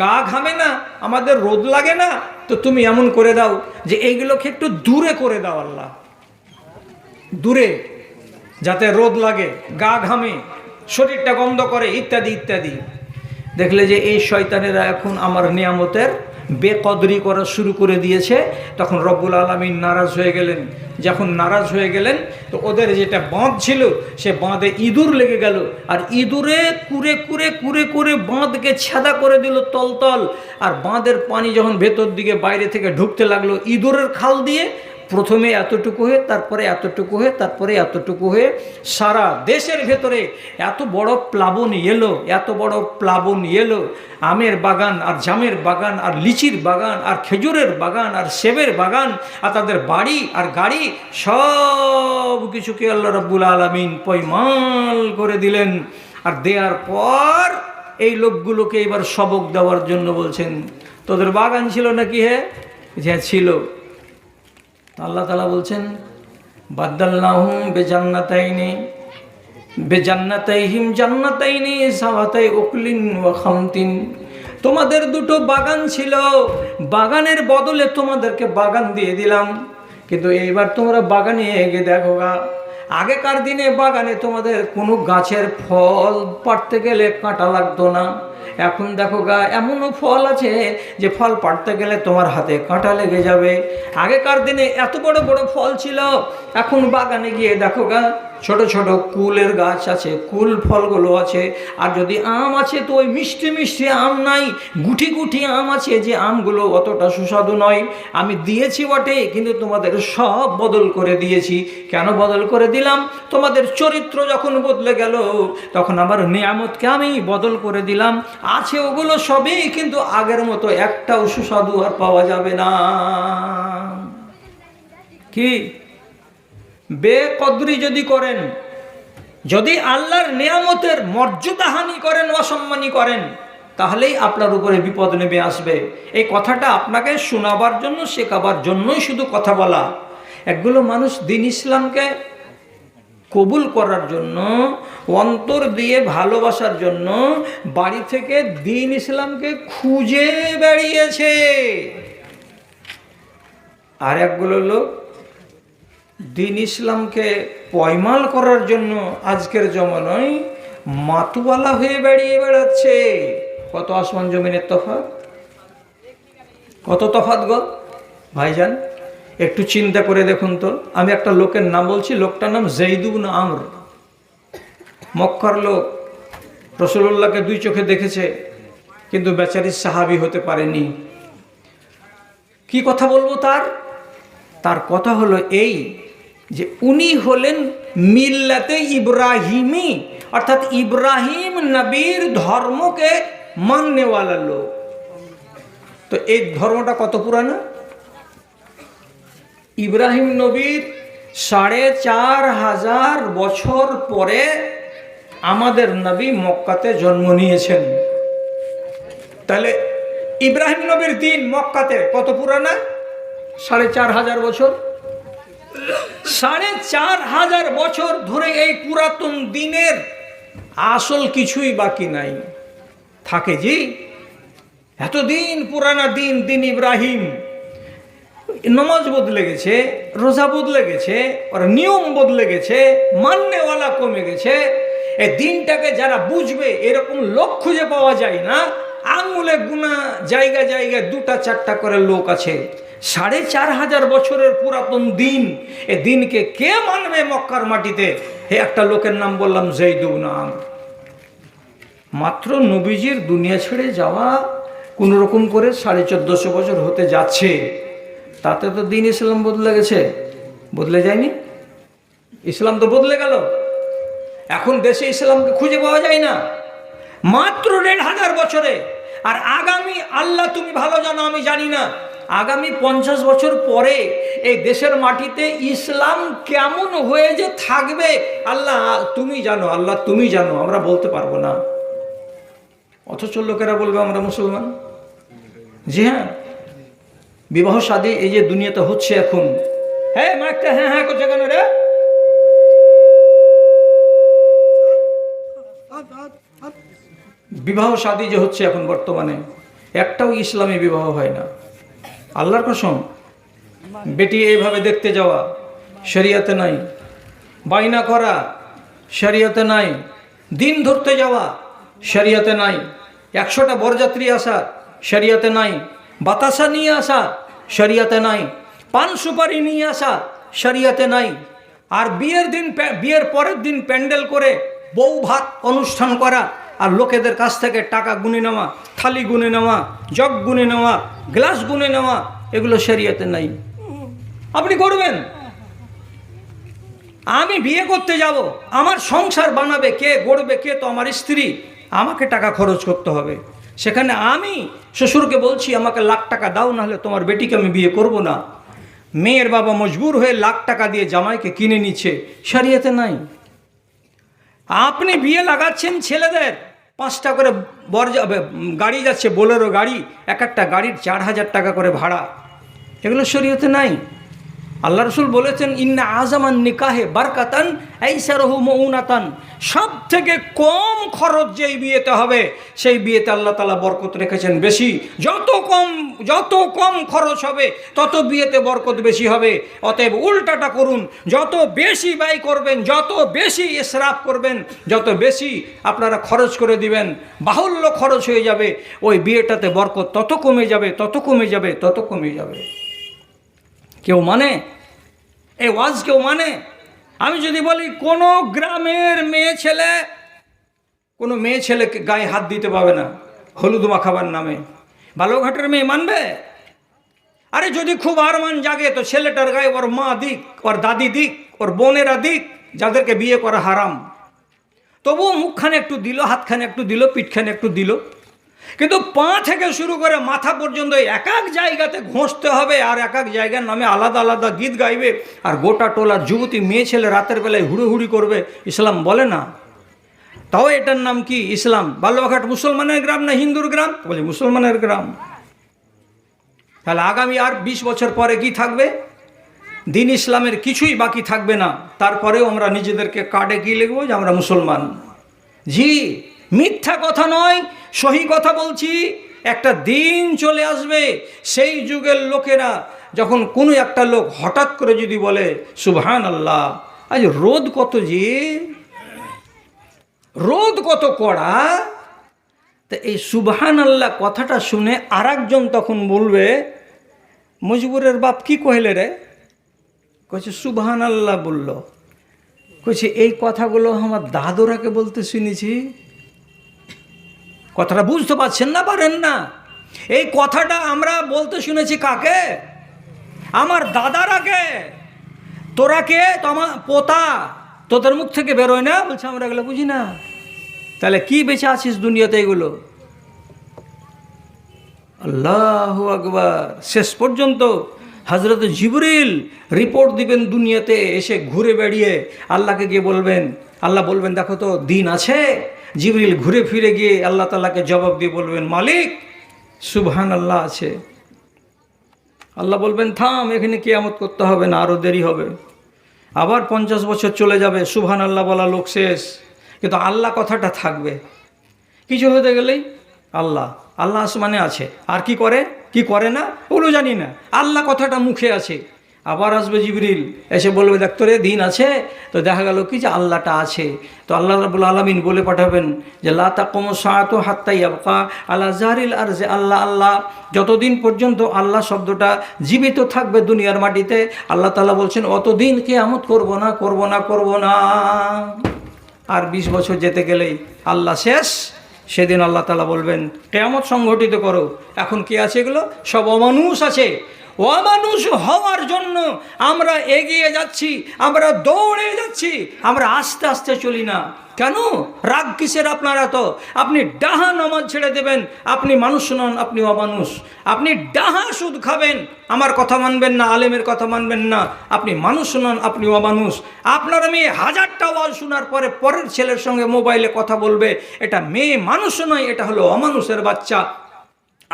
গা ঘামে না, আমাদের রোদ লাগে না, তো তুমি এমন করে দাও যে এইগুলোকে একটু দূরে করে দাও আল্লাহ, দূরে, যাতে রোদ লাগে, গা ঘামে, শরীরটা গন্ধ করে, ইত্যাদি ইত্যাদি। দেখলে যে এই শয়তানেরা এখন আমার নিয়ামতের বেকদরি করা শুরু করে দিয়েছে। তখন রব্বুল আলামিন নারাজ হয়ে গেলেন। যখন নারাজ হয়ে গেলেন, তো ওদের যেটা বাঁধ ছিল সে বাঁধে ইঁদুর লেগে গেল, আর ইঁদুরে কুরে কুরে কুরে কুরে বাঁধকে ছেদা করে দিল তলতল। আর বাঁধের পানি যখন ভেতর দিকে বাইরে থেকে ঢুকতে লাগলো ইঁদুরের খাল দিয়ে, প্রথমে এতটুকু হয়ে, তারপরে এতটুকু হয়ে, তারপরে এতটুকু হয়ে সারা দেশের ভেতরে এত বড় প্লাবন এলো, এত বড় প্লাবন এলো। আমের বাগান আর জামের বাগান আর লিচির বাগান আর খেজুরের বাগান আর সেবের বাগান আর তাদের বাড়ি আর গাড়ি সব কিছুকে আল্লাহ রাব্বুল আলামিন পয়মাল করে দিলেন। আর দেওয়ার পর এই লোকগুলোকে এবার সবক দেওয়ার জন্য বলছেন, তোদের বাগান ছিল নাকি? হ্যাঁ ছিল। আল্লাহ তাআলা বলছেন, বাদদালনাহুম বেজান্নাতাইনি বেজান্নাতাইহিম জান্নাতাইনি সাওয়াতাই উকলিন ওয়া খামতিন। তোমাদের দুটো বাগান ছিল, বাগানের বদলে তোমাদেরকে বাগান দিয়ে দিলাম, কিন্তু এইবার তোমরা বাগানে এগে দেখো গা, আগেকার দিনে বাগানে তোমাদের কোনো গাছের ফল পাড়তে গেলে কাঁটা লাগতো না। এখন দেখো গা, এমনও ফল আছে যে ফল পাড়তে গেলে তোমার হাতে কাঁটা লেগে যাবে। আগেকার দিনে এত বড় বড় ফল ছিল, এখন বাগানে গিয়ে দেখো গা ছোট ছোট কুলের গাছ আছে, কুল ফলগুলো আছে। আর যদি আম আছে তো ওই মিষ্টি মিষ্টি আম নাই, গুটি গুটি আম আছে যে আমগুলো অতটা সুস্বাদু নয়। আমি দিয়েছি বটে, কিন্তু তোমাদের সব বদল করে দিয়েছি। কেন বদল করে দিলাম? তোমাদের চরিত্র যখন বদলে গেল, তখন আমার নিয়ামতকে আমি বদল করে দিলাম। আছে ওগুলো সবই, কিন্তু আগের মতো একটাও সুস্বাদু আর পাওয়া যাবে না। কি বেকদরি যদি করেন, যদি আল্লাহর নিয়ামতের মর্যাদাহানি করেন, অসম্মানী করেন, তাহলেই আপনার উপরে বিপদ নেমে আসবে। এই কথাটা আপনাকে শোনাবার জন্য, শেখাবার জন্যই শুধু কথা বলা। একগুলো মানুষ দিন ইসলামকে কবুল করার জন্য, অন্তর দিয়ে ভালোবাসার জন্য বাড়ি থেকে দিন ইসলামকে খুঁজে বেরিয়েছে। আর একগুলো লোক দিন ইসলামকে পয়মাল করার জন্য আজকের জমানায় মাতুয়ালা হয়ে বেরিয়ে বেড়াচ্ছে। কত আসমান জমিনের তফাৎ, কত তফাৎ গো ভাইজান, একটু চিন্তা করে দেখুন তো। আমি একটা লোকের নাম বলছি, লোকটার নাম যায়েদ ইবনে আমর, মক্কার লোক। রাসূলুল্লাহকে দুই চোখে দেখেছে, কিন্তু বেচারি সাহাবী হতে পারেনি। কি কথা বলবো তার কথা হলো এই যে উনি হলেন মিল্লাতে ইব্রাহিমি, অর্থাৎ ইব্রাহিম নবীর ধর্মকে মাননেওয়ালা লোক। তো এই ধর্মটা কত পুরানো? ইব্রাহিম নবীর ৪৫০০ বছর পরে আমাদের নবী মক্কাতে জন্ম নিয়েছেন। তাহলে ইব্রাহিম নবীর দিন মক্কাতে কত পুরানা? ৪৫০০ বছর। ৪৫০০ বছর ধরে এই পুরাতন দিনের আসল কিছুই বাকি নাই। থাকে জি, এতদিন পুরানা দিন, দিন ইব্রাহিম। নমাজ বদলে গেছে, রোজা বদলে গেছে, ওর নিয়ম বদলে গেছে, মাননেওয়ালা কমে গেছে। এই দিনটাকে যারা বুঝবে, এরকম লোক খুঁজে পাওয়া যায় না। আঙুলে গুনা জায়গা জায়গায় ২-৪টা করে লোক আছে। ৪৫০০ বছরের পুরাতন দিন, এ দিনকে কে মানবে মক্কার মাটিতে? একটা লোকের নাম বললাম, যায়েদ ইবনে আমর। মাত্র নবীজির দুনিয়া ছেড়ে যাওয়া কোন রকম করে ১৪৫০ বছর হতে যাচ্ছে। তাতে তো দিন ইসলাম বদলে গেছে, বদলে যায়নি? ইসলাম তো বদলে গেল। এখন দেশে ইসলামকে খুঁজে পাওয়া যায় না, মাত্র ১,৫০০ বছরে। আর আগামী, আল্লাহ তুমি ভালো জানো, আমি জানি না, আগামী 50 বছর পরে এই দেশের মাটিতে ইসলাম কেমন হয়ে যে থাকবে আল্লাহ তুমি জানো, আল্লাহ তুমি জানো, আমরা বলতে পারবো না। অথচ লোকেরা বলবে আমরা মুসলমান। জি হ্যাঁ, বিবাহ শাদী এই যে দুনিয়াতে হচ্ছে এখন, হ্যাঁ মাইকটা হ্যাঁ হ্যাঁ করছে কেন রে? বিবাহ শাদী যে হচ্ছে এখন বর্তমানে, একটাও ইসলামী বিবাহ হয় না। আল্লাহর কসম, বেটি এইভাবে দেখতে যাওয়া শরিয়াতে নাই, বাইনা করা শরিয়াতে নাই, দিন ধরতে যাওয়া শরিয়াতে নাই, 100টা বরযাত্রী আসা শরিয়াতে নাই, বাতাসা নিয়ে আসা শরিয়াতে নাই, পান সুপারি নিয়ে আসা শরিয়াতে নাই। আর বিয়ের পরের দিন প্যান্ডেল করে বউ ভাত অনুষ্ঠান করা, আর লোকেদের কাছ থেকে টাকা গুনে নেওয়া, থালি গুনে নেওয়া, জগ গুনে নেওয়া, গ্লাস গুনে নেওয়া, এগুলো শরিয়াতে নাই। আপনি করবেন? আমি বিয়ে করতে যাব, আমার সংসার বানাবে কে, গড়বে কে? তো আমার স্ত্রী। আমাকে টাকা খরচ করতে হবে। সেখানে আমি শ্বশুরকে বলছি আমাকে লাখ টাকা দাও, না হলে তোমার বেটিকে আমি বিয়ে করব না। মেয়ের বাবা মজবুর হয়ে লাখ টাকা দিয়ে জামাইকে কিনে নিচ্ছে, শরিয়াতে নাই। আপনি বিয়ে লাগাচ্ছেন ছেলেদের, 5টা করে গাড়ি যাচ্ছে, বোলেরো গাড়ি, এক একটা গাড়ির 4,000 টাকা করে ভাড়া, এগুলো শরিয়তে নাই। আল্লাহ রসুল বলেছেন ইন্না আজামান নিকাহে বারকাতান আইসারহু মউনাতান, সব থেকে কম খরচ যেই বিয়েতে হবে সেই বিয়েতে আল্লাহ তাআলা বরকত রেখেছেন বেশি। যত কম খরচ হবে তত বিয়েতে বরকত বেশি হবে। অতএব উল্টাটা করুন, যত বেশি ব্যয় করবেন, যত বেশি ইসরাফ করবেন, যত বেশি আপনারা খরচ করে দিবেন, বাহুল্য খরচ হয়ে যাবে, ওই বিয়েটাতে বরকত তত কমে যাবে, তত কমে যাবে, তত কমে যাবে। কেউ মানে এই ওয়াজ? কেউ মানে? আমি যদি বলি কোনো গ্রামের মেয়ে ছেলেকে গায়ে হাত দিতে পাবে না হলুদ মাখাবার নামে, বালুরঘাটের মেয়ে মানবে? আরে যদি খুব আরমান জাগে তো ছেলেটার গায়ে ওর মা দিক, ওর দাদি দিক, ওর বোনেরা দিক, যাদেরকে বিয়ে করা হারাম, তবুও মুখখানে একটু দিল, হাতখানে একটু দিল, পিঠখানে একটু দিল। কিন্তু পা থেকে শুরু করে মাথা পর্যন্ত এক এক জায়গাতে ঘষতে হবে, আর এক এক জায়গার নামে আলাদা আলাদা গীত গাইবে, আর গোটা টোলার যুবতী মেয়ে ছেলে রাতের বেলায় হুড়োহুড়ি করবে। ইসলাম বলে না। তাও এটার নাম কি ইসলাম? বালুরঘাট মুসলমানের গ্রাম না হিন্দুর গ্রাম? বলি মুসলমানের গ্রাম। তাহলে আগামী আর 20 বছর পরে কি থাকবে? দিন ইসলামের কিছুই বাকি থাকবে না। তারপরেও আমরা নিজেদেরকে কার্ডে কি লিখবো যে আমরা মুসলমান। জি, মিথ্যা কথা নয়, সহি কথা বলছি। একটা দিন চলে আসবে, সেই যুগের লোকেরা যখন কোনো একটা লোক হঠাৎ করে যদি বলে সুবহানাল্লাহ, আজ রোদ কত, যে রোদ কত কড়া, তা এই সুবহানাল্লাহ কথাটা শুনে আর একজন তখন বলবে মজবুরের বাপ কি কইলে রে? কইছে সুবহানাল্লাহ বলল। কইছে এই কথাগুলো আমার দাদুরাকে বলতে শুনেছি। কথাটা বুঝতে পারছেন না? পারেন না? এই কথাটা আমরা বলতে শুনেছি কাকে? আমার দাদারাকে। তোরা কে? তো আমার পোতা, তোদের মুখ থেকে বেরোয় না? বলছে আমরা এগুলো বুঝি না। তাহলে কি বেঁচে আছিস দুনিয়াতে? এগুলো আল্লাহু আকবার। শেষ পর্যন্ত হযরত জিবরিল রিপোর্ট দিবেন দুনিয়াতে, এসে ঘুরে বেড়িয়ে আল্লাহকে গিয়ে বলবেন, আল্লাহ বলবেন দেখো তো দিন আছে? জিবরিল ঘুরে ফিরে গিয়ে আল্লাহ তাআলাকে জবাব দিয়ে বলবেন মালিক সুবহানাল্লাহ আছে। আল্লাহ বলবেন থাম, এখানে কিয়ামত করতে হবে না, আরও দেরি হবে। আবার 50 বছর চলে যাবে, সুবহানাল্লাহ বলা লোক শেষ, কিন্তু আল্লাহ কথাটা থাকবে। কিছু হতে গেলেই আল্লাহ আল্লাহ আসমানে আছে, আর কি করে কি করে না ওগুলো জানি না, আল্লাহ কথাটা মুখে আছে। আবার আসবে জিবরিল, এসে বলবে দেখ তোরে দিন আছে, তো দেখা গেল কি যে আল্লাহটা আছে। তো আল্লাহ রাব্বুল আলামিন বলে পাঠাবেন যে লা তাকুমু সাআতু হাত্তা ইয়াবকা আলা জারিল আরজি, আল্লাহ আল্লাহ যতদিন পর্যন্ত আল্লাহ শব্দটা জীবিত থাকবে দুনিয়ার মাটিতে, আল্লাহ তাআলা বলছেন অতদিন কিয়ামত করব না, করব না, করব না। আর 20 বছর যেতে গেলেই আল্লাহ শেষ। সেদিন আল্লাহ তাআলা বলবেন কিয়ামত সংঘটিত করো। এখন কি আছে? এগুলো সব অমানুষ আছে। অমানুষ হওয়ার জন্য আমরা এগিয়ে যাচ্ছি, আমরা দৌড়ে যাচ্ছি, আমরা আস্তে আস্তে চলি না। কেন রাগ কিসের আপনার এত? আপনি ডাহা নামাজ ছেড়ে দেবেন, আপনি মানুষ নন, আপনি অমানুষ। আপনি ডাহা সুদ খাবেন, আমার কথা মানবেন না, আলেমের কথা মানবেন না, আপনি মানুষ নন, আপনি অমানুষ। আপনার মেয়ে হাজারটা ওয়াজ শোনার পরে পরের ছেলের সঙ্গে মোবাইলে কথা বলবে, এটা মেয়ে মানুষ নয়, এটা হলো অমানুষের বাচ্চা।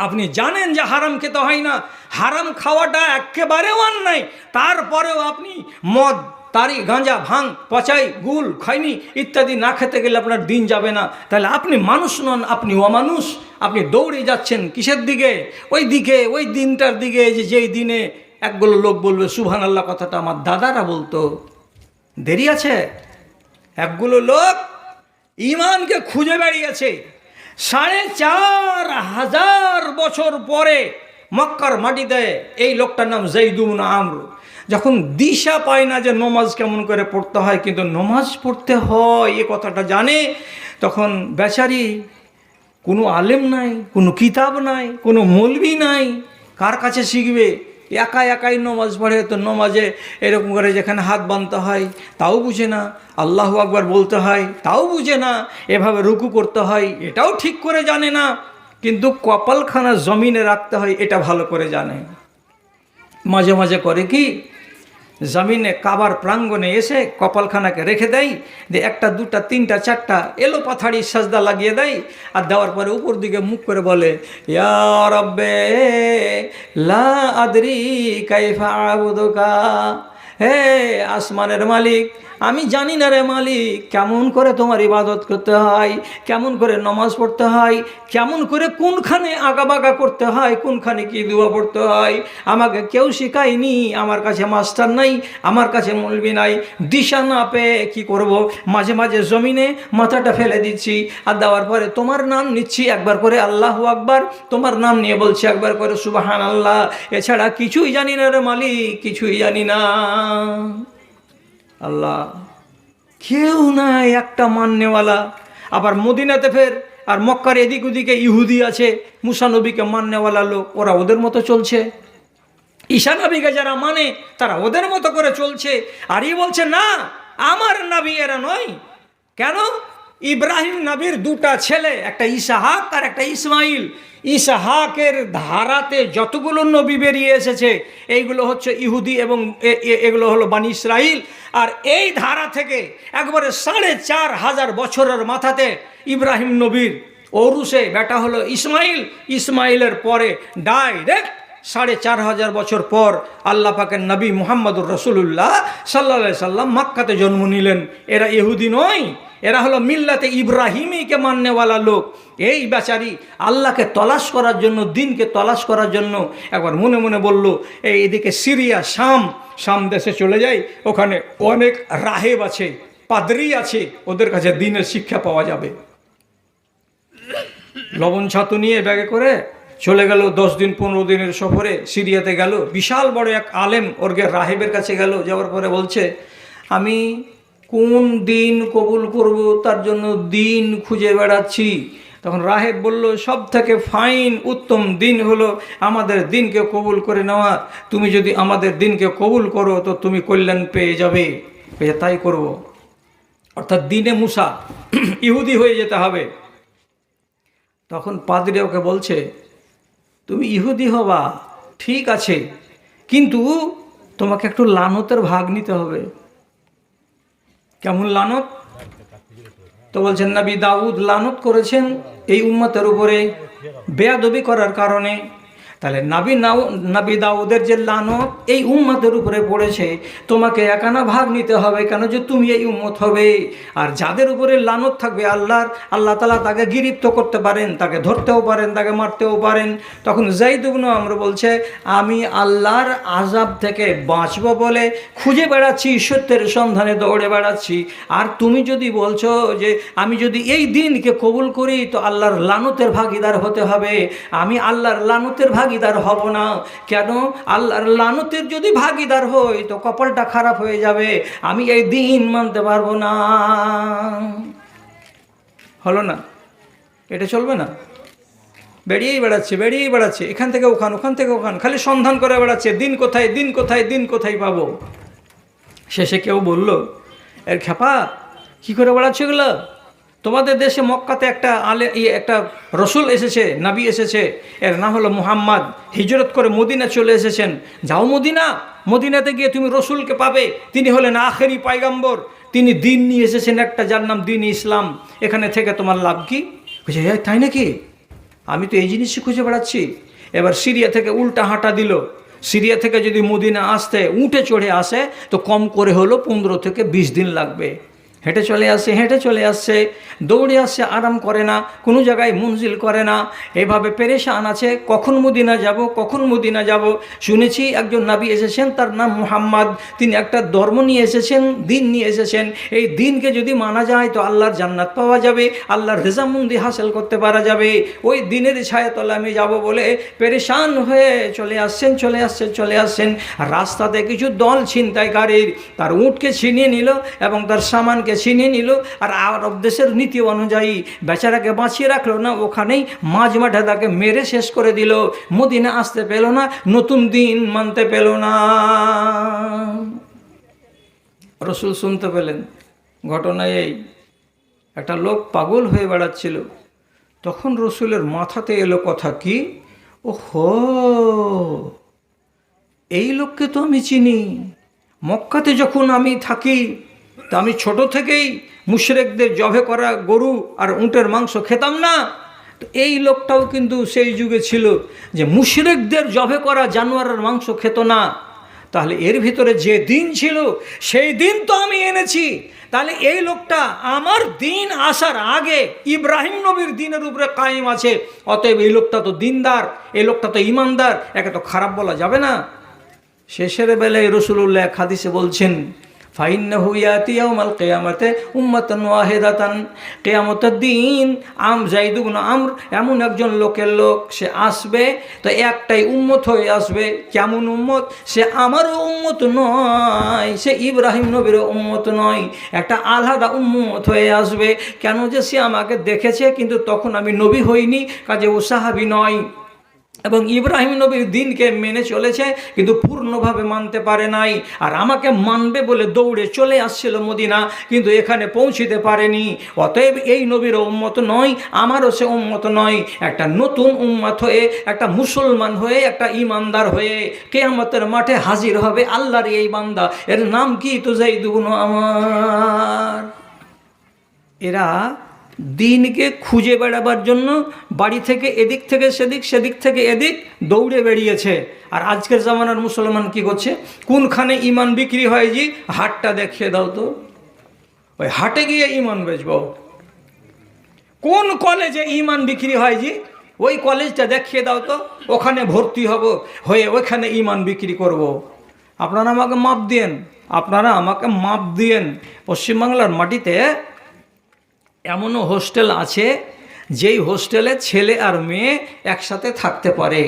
আপনি জানেন যে হারাম খেতে হয় না, হারাম খাওয়াটা একেবারেও অন্যায়, তারপরেও আপনি মদ, তারি, গাঁজা, ভাঙ, পচাই, গুল, খৈনি ইত্যাদি না খেতে গেলে আপনার দিন যাবে না। তাহলে আপনি মানুষ নন, আপনি অমানুষ। আপনি দৌড়ে যাচ্ছেন কিসের দিকে? ওই দিকে, ওই দিনটার দিকে যেই দিনে একগুলো লোক বলবে সুবহানাল্লাহ, কথাটা আমার দাদারা বলতো। দেরি আছে। একগুলো লোক ইমানকে খুঁজে বেরিয়েছে ৪,৫০০ বছর পরে মক্কার মাটিতে। এই লোকটার নাম যায়েদ ইবনে আমর। যখন দিশা পায় না যে নমাজ কেমন করে পড়তে হয়, কিন্তু নমাজ পড়তে হয় এ কথাটা জানে, তখন বেচারি কোনো আলেম নাই, কোনো কিতাব নাই, কোনো মৌলবি নাই, কার কাছে শিখবে? একা একাই নমাজ পড়ে। তো নমাজে এরকম করে যেখানে হাত বাঁধতে হয় তাও বুঝে না, আল্লাহু আকবার বলতে হয় তাও বুঝে না, এভাবে রুকু করতে হয় এটাও ঠিক করে জানে না, কিন্তু কপালখানা জমিনে রাখতে হয় এটা ভালো করে জানে। মাঝে মাঝে করে কি, জমিনে কাবার প্রাঙ্গণে এসে কপালখানাকে রেখে দেয়, দিয়ে একটা, দুটা, তিনটা, চারটা এলো পাথাড়ি সাজদা লাগিয়ে দেয়, আর দেওয়ার পরে উপর দিকে মুখ করে বলে, ইয়া রব্বে লা আদরি কাইফা আবুদুকা, হে আসমানের মালিক, আমি জানি না রে মালিক, কেমন করে তোমার ইবাদত করতে হয়, কেমন করে নমাজ পড়তে হয়, কেমন করে কোনখানে আগাবাগা করতে হয়, কোনখানে কি দুয়া পড়তে হয়, আমাকে কেউ শেখায়নি, আমার কাছে মাস্টার নাই, আমার কাছে মৌলবি নাই, দিশা না পেয়ে কী করব, মাঝে মাঝে জমিনে মাথাটা ফেলে দিচ্ছি, আর দেওয়ার পরে তোমার নাম নিচ্ছি একবার করে আল্লাহু আকবার, তোমার নাম নিয়ে বলছি একবার করে সুবহানাল্লাহ, এছাড়া কিছুই জানি না রে মালিক, কিছুই জানি না। আল্লাহ, কেউ নাই একটা মাননেওয়ালা। আবার মদিনাতে ফের আর মক্কার এদিক ওদিকে ইহুদি আছে, মুসা নবীকে মাননেওয়ালা লোক, ওরা ওদের মতো চলছে। ঈসা নবীকে যারা মানে তারা ওদের মতো করে চলছে। আর ই বলছে না, আমার নবী এরা নয়। কেন? ইব্রাহিম নবীর দুটা ছেলে, একটা ইসহাক আর একটা ইসমাইল। ইসহাকের ধারাতে যতগুলো নবী বেরিয়ে এসেছে এইগুলো হচ্ছে ইহুদি এবং এগুলো হলো বানি ইসরাইল। আর এই ধারা থেকে একবারে ৪,৫০০ বছরের মাথাতে ইব্রাহিম নবীর ঔরুসে বেটা হলো ইসমাইল, ইসমাইলের পরে ডাইরেক্ট ৪,৫০০ বছর পর আল্লাহ পাকের নবী মুহাম্মদুর রাসূলুল্লাহ সাল্লাল্লাহু আলাইহি সাল্লাম মক্কাতে জন্ম নিলেন। এরা ইহুদি নয়, এরা হলো মিল্লাতে ইব্রাহিমীকে মাননেওয়ালা লোক। এই বেচারি আল্লাহকে তলাশ করার জন্য, দিনকে তলাশ করার জন্য একবার মনে মনে বলল, এদিকে সিরিয়া, শাম দেশে চলে যাই, ওখানে অনেক রাহেব আছে, পাদ্রী আছে, ওদের কাছে দিনের শিক্ষা পাওয়া যাবে। লবণ ছাতু নিয়ে ব্যাগে করে চলে গেল 10 দিন 15 দিনের সফরে, সিরিয়াতে গেল। বিশাল বড় এক আলেম ওরগে রাহেবের কাছে গেল, যাওয়ার পরে বলছে, আমি কোন দিন কবুল করব তার জন্য দিন খুঁজে বেড়াচ্ছি। তখন রাহেব বলল, সব থেকে ফাইন উত্তম দিন হলো আমাদের দিনকে কবুল করে নেওয়া। তুমি যদি আমাদের দিনকে কবুল করো তো তুমি কল্যাণ পেয়ে যাবে। তাই করব, অর্থাৎ দিনে মুসা, ইহুদি হয়ে যেতে হবে। তখন পাদ্রী ওকে বলছে, তুমি ইহুদি হবা ঠিক আছে, কিন্তু তোমাকে একটু লানতের ভাগ নিতে হবে। কেমন লানত? তো বলছেন নবী দাউদ লানত করেছেন এই উম্মতের উপরে বেয়াদবি করার কারণে। তাহলে নবী দাউদের যে লানত এই উম্মতের উপরে পড়েছে, তোমাকে একানা ভাগ নিতে হবে, কেন যে তুমি এই উম্মত হবে। আর যাদের উপরে লানত থাকবে আল্লাহ তাআলা তাকে গিরিফত করতে পারেন, তাকে ধরতেও পারেন, তাকে মারতেও পারেন। তখন যায়েদ ইবনে আমর বলছে, আমি আল্লাহর আযাব থেকে বাঁচব বলে খুঁজে বেড়াচ্ছি, সত্যের সন্ধানে দৌড়ে বেড়াচ্ছি। আর তুমি যদি বলছো যে আমি যদি এই দিনকে কবুল করি তো আল্লাহর লানতের ভাগীদার হতে হবে, আমি আল্লাহর লানতের ভাগীদার হব না। কেন? আল্লাহর লানতের যদি ভাগীদার হই তো কপালটা খারাপ হয়ে যাবে, আমি এই দিন মানতে পারবো না। হলো না? এটা চলবে না। বেরিয়েই বেড়াচ্ছে, এখান থেকে ওখান থেকে ওখান, খালি সন্ধান করে বেড়াচ্ছে, দিন কোথায় পাবো। শেষে কেউ বলল, এর খেপা কী করে বেড়াচ্ছে এগুলো? তোমাদের দেশে মক্কাতে একটা রসুল এসেছে, নবী এসেছে, এর নাম হলো মুহাম্মদ, হিজরত করে মদিনা চলে এসেছেন। যাও মদিনাতে গিয়ে তুমি রসুলকে পাবে, তিনি হলেন আখেরি পয়গম্বর, তিনি দিন নিয়ে এসেছেন একটা, যার নাম দিন ইসলাম, এখানে থেকে তোমার লাভ কি? বুঝে তাই নাকি? আমি তো এই জিনিসই খুঁজে বেড়াচ্ছি। এবার সিরিয়া থেকে উল্টা হাঁটা দিল। সিরিয়া থেকে যদি মদিনা আসতে উঠে চড়ে আসে তো কম করে হলো 15 থেকে 20 দিন লাগবে। হেঁটে চলে আসছে, দৌড়ে আসছে, আরাম করে না, কোনো জায়গায় মঞ্জিল করে না, এভাবে পেরেশান আছে, কখন মদিনা যাব। শুনেছি একজন নবী এসেছেন, তার নাম মুহাম্মদ, তিনি একটা ধর্ম নিয়ে এসেছেন, দিন নিয়ে এসেছেন, এই দিনকে যদি মানা যায় তো আল্লাহর জান্নাত পাওয়া যাবে, আল্লাহর রেজামন্দি হাসিল করতে পারা যাবে, ওই দিনের ছায়াতলে আমি যাব বলে পেরেশান হয়ে চলে আসছেন। রাস্তাতে কিছু দল ছিনতাইকারীর তার উটকে ছিনিয়ে নিল এবং তার সামানকে ছিনিয়ে নিল, আর আরব দেশের নীতি অনুযায়ী বেচারাকে বাঁচিয়ে রাখলো না, ওখানেই মাঝ মাঠে তাকে মেরে শেষ করে দিল। মদিনা আসতে পেল না, নতুন দিন মানতে পেল না। রসুল শুনতে পেলেন ঘটনায় এই একটা লোক পাগল হয়ে বেড়াচ্ছিল। তখন রসুলের মাথাতে এলো কথা, কি ওহো, এই লোককে তো আমি চিনি, মক্কাতে যখন আমি থাকি তা আমি ছোট থেকেই মুশরিকদের জবে করা গরু আর উটের মাংস খেতাম না। তো এই লোকটাও কিন্তু সেই যুগে ছিল যে মুশরিকদের জবে করা জানোয়ারের মাংস খেত না। তাহলে এর ভিতরে যে দিন ছিল সেই দিন তো আমি এনেছি। তাহলে এই লোকটা আমার দিন আসার আগে ইব্রাহিম নবীর দিনের উপরে কায়েম আছে, অতএব এই লোকটা তো দিনদার, এই লোকটা তো ইমানদার, একে তো খারাপ বলা যাবে না। শেষের বেলায় রাসূলুল্লাহ হাদিসে বলছেন, ফাইন্নাহু ইয়াতি ইয়াউমাল কিয়ামাতে উম্মাতান ওয়াহিদাতান, কিয়ামতের দিন যায়েদ ইবনে আমর এমন একজন লোক সে আসবে, তো একটাই উম্মত হয়ে আসবে। কেমন উম্মত? সে আমারও উম্মত নয়, সে ইব্রাহিম নবীরও উম্মত নয়, একটা আলাদা উম্মত হয়ে আসবে। কেন? যে সে আমাকে দেখেছে কিন্তু তখন আমি নবী হইনি, কাজে ও সাহাবী নয়, এবং ইব্রাহিম নবীর দিনকে মেনে চলেছে কিন্তু পূর্ণভাবে মানতে পারে নাই, আর আমাকে মানবে বলে দৌড়ে চলে আসছিল মদিনা, কিন্তু এখানে পৌঁছিতে পারেনি। অতএব এই নবীর উম্মত নয়, আমারও সে উম্মত নয়। একটা নতুন উম্মত হয়ে, একটা মুসলমান হয়ে, একটা ইমানদার হয়ে কিয়ামতের মাঠে হাজির হবে আল্লাহর এই বান্দা, এর নাম কি? তো যায়েদ ইবনে আমর। এরা দিনকে খুঁজে বেড়াবার জন্য বাড়ি থেকে এদিক থেকে সেদিক, সেদিক থেকে এদিক দৌড়ে বেরিয়েছে। আর আজকের জামানার মুসলমান কি করছে? কোনখানে ইমান বিক্রি হয় জি? হাটটা দেখিয়ে দাও তো, ওই হাটে গিয়ে ইমান বেচবো। কোন কলেজে ইমান বিক্রি হয় জি? ওই কলেজটা দেখিয়ে দাও তো, ওখানে ভর্তি হয়ে ওইখানে ইমান বিক্রি করব। আপনারা আমাকে মাপ দিয়েন। পশ্চিমবাংলার মাটিতে এমনও হোস্টেল আছে যেই হোস্টেলে ছেলে আর মেয়ে একসাথে থাকতে পারে।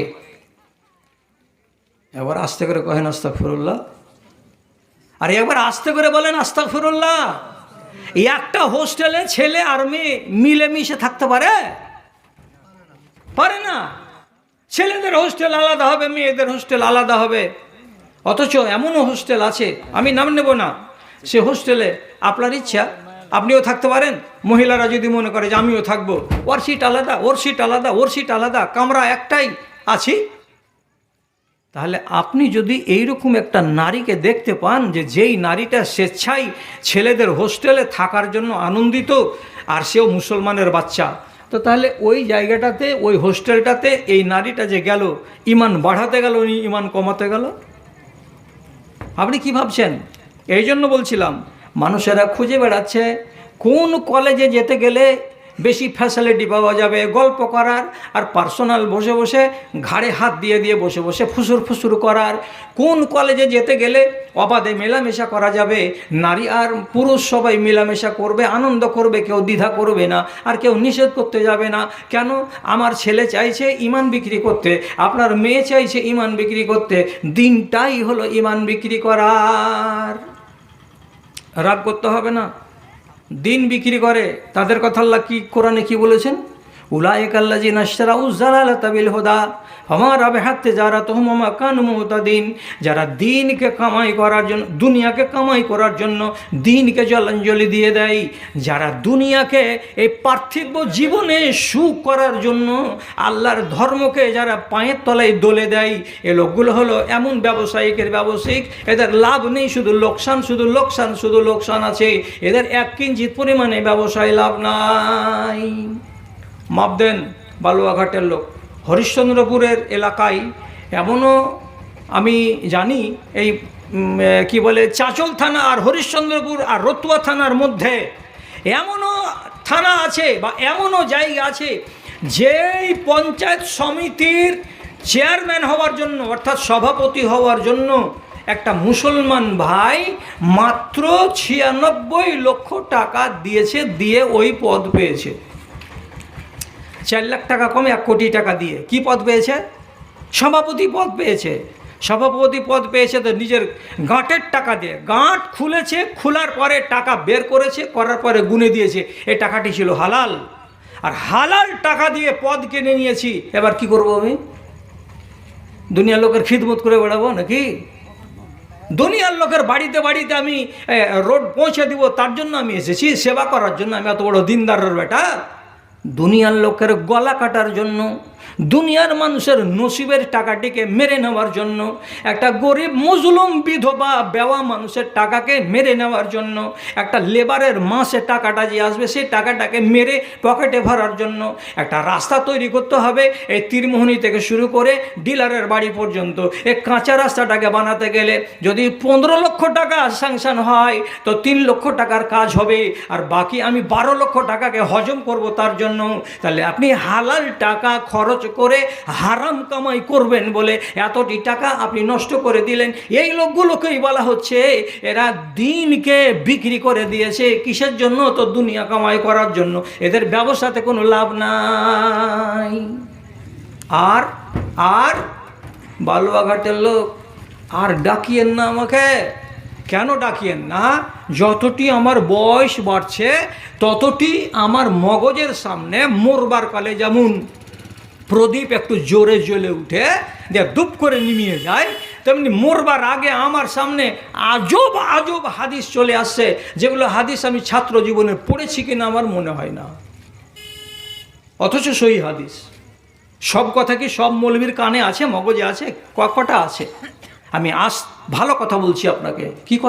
এবার আস্তে করে কহেন আস্তাগফিরুল্লাহ, আর একবার আস্তে করে বলেন আস্তাগফিরুল্লাহ। একটা হোস্টেলে ছেলে আর মেয়ে মিলেমিশে থাকতে পারে না। ছেলেদের হোস্টেল আলাদা হবে, মেয়েদের হোস্টেল আলাদা হবে। অথচ এমনও হোস্টেল আছে, আমি নাম নেব না, সে হোস্টেলে আপনার ইচ্ছা আপনিও থাকতে পারেন। মহিলারা যদি মনে করে যে আমিও থাকবো, ওর সিট আলাদা, কামরা একটাই আছি। তাহলে আপনি যদি এইরকম একটা নারীকে দেখতে পান যে যেই নারীটা স্বেচ্ছায় ছেলেদের হোস্টেলে থাকার জন্য আনন্দিত, আর সেও মুসলমানের বাচ্চা, তো তাহলে ওই জায়গাটাতে, ওই হোস্টেলটাতে এই নারীটা যে গেল, ইমান বাড়াতে গেল, ইমান কমাতে গেল? আপনি কি ভাবছেন? এই জন্য বলছিলাম, মানুষেরা খুঁজে বেড়াচ্ছে কোন কলেজে যেতে গেলে বেশি ফ্যাসিলিটি পাওয়া যাবে গল্প করার, আর পার্সোনাল বসে ঘাড়ে হাত দিয়ে বসে ফুসুর করার। কোন কলেজে যেতে গেলে অবাধে মেলামেশা করা যাবে, নারী আর পুরুষ সবাই মেলামেশা করবে, আনন্দ করবে, কেউ দ্বিধা করবে না, আর কেউ নিষেধ করতে যাবে না। কেন? আমার ছেলে চাইছে ইমান বিক্রি করতে, আপনার মেয়ে চাইছে ইমান বিক্রি করতে, দিনটাই হলো ইমান বিক্রি করার। রাগ করতে হবে না। দিন বিক্রি করে তাদের কথা আল্লাহ কি কোরআনে কি বলেছেন? উলাইকাল্লাযিনা ইশতারাউয যালালাতা বিল হুদা ফামা রাবিহাত তিজারাতুহুম ওয়া মা কানু মুহতাদিন। যারা দিনকে কামাই করার জন্য, দুনিয়াকে কামাই করার জন্য দিনকে জলাঞ্জলি দিয়ে দেয়, যারা দুনিয়াকে এই পার্থিব জীবনে সুখ করার জন্য আল্লাহর ধর্মকে যারা পায়ের তলায় দলে দেয়, এ লোকগুলো হলো এমন ব্যবসায়িকের ব্যবসায়িক, এদের লাভ নেই, শুধু লোকসান, শুধু লোকসান, শুধু লোকসান আছে। এদের এক কিঞ্চিত পরিমাণে ব্যবসায় লাভ নাই। মাপ দেন বালুয়াঘাটের লোক। হরিশ্চন্দ্রপুরের এলাকায় এমনও আমি জানি, এই কি বলে চাঁচল থানা আর হরিশ্চন্দ্রপুর আর রতুয়া থানার মধ্যে এমনও থানা আছে বা এমনও জায়গা আছে যেই পঞ্চায়েত সমিতির চেয়ারম্যান হওয়ার জন্য, অর্থাৎ সভাপতি হওয়ার জন্য একটা মুসলমান ভাই মাত্র 96 লক্ষ টাকা দিয়েছে, দিয়ে ওই পদ পেয়েছে। 4 লাখ টাকা কমে 1 কোটি টাকা দিয়ে কি পদ পেয়েছে? সভাপতি পদ পেয়েছে। সভাপতি পদ পেয়েছে তো নিজের গাঁটের টাকা দিয়ে, গাঁট খুলেছে, খোলার পরে টাকা বের করেছে, করার পরে গুনে দিয়েছে। এই টাকাটি ছিল হালাল, আর হালাল টাকা দিয়ে পদ কিনে নিয়েছি। এবার কি করব আমি? দুনিয়ার লোকের খিদমত করে বেড়াবো নাকি? দুনিয়ার লোকের বাড়িতে বাড়িতে আমি রোড পৌঁছে দিব, তার জন্য আমি এসেছি? সেবা করার জন্য? আমি এত বড় দিনদারের বেটা? দুনিয়ার লোকের গলা কাটার জন্য, দুনিয়ার মানুষের নসিবের টাকাটিকে মেরে নেওয়ার জন্য, একটা গরিব মজলুম বিধবা বেওয়া মানুষের টাকাকে মেরে নেওয়ার জন্য, একটা লেবারের মাসে টাকাটা যে আসবে সেই টাকাটাকে মেরে পকেটে ভরার জন্য একটা রাস্তা তৈরি করতে হবে। এই তীরমোহনী থেকে শুরু করে ডিলারের বাড়ি পর্যন্ত এই কাঁচা রাস্তাটাকে বানাতে গেলে যদি 15 লক্ষ টাকা স্যাংশন হয় তো 3 লক্ষ টাকার কাজ হবে, আর বাকি আমি 12 লক্ষ টাকাকে হজম করব তার জন্য। তাহলে আপনি হালাল টাকা খরচ করে হারাম কামাই করবেন বলে এতটি টাকা আপনি নষ্ট করে দিলেন। এই লোকগুলোকেই বলা হচ্ছে এরা দিনকে বিক্রি করে দিয়েছে। কিসের জন্য? তো দুনিয়া কামাই করার জন্য। এদের ব্যবসাতে কোনো লাভ নাই। আর আর বালুয়াঘাটের লোক, আর ডাকিয়েন না আমাকে। কেন ডাকিয়েন না? যতটি আমার বয়স বাড়ছে ততটি আমার মগজের সামনে মরবার কালে যেমন প্রদীপ একটু জোরে জ্বলে উঠে দিয়ে দুপ করে নিমিয়ে যায়, তেমনি মরবার আগে আমার সামনে আজব আজব হাদিস চলে আসছে, যেগুলো হাদিস আমি ছাত্র জীবনে পড়েছি কিনা আমার মনে হয় না, অথচ সহি হাদিস। সব কথা কি সব মৌলবীর কানে আছে, মগজে আছে? কটা আছে? আমি ভালো কথা বলছি আপনাকে। কি কথা?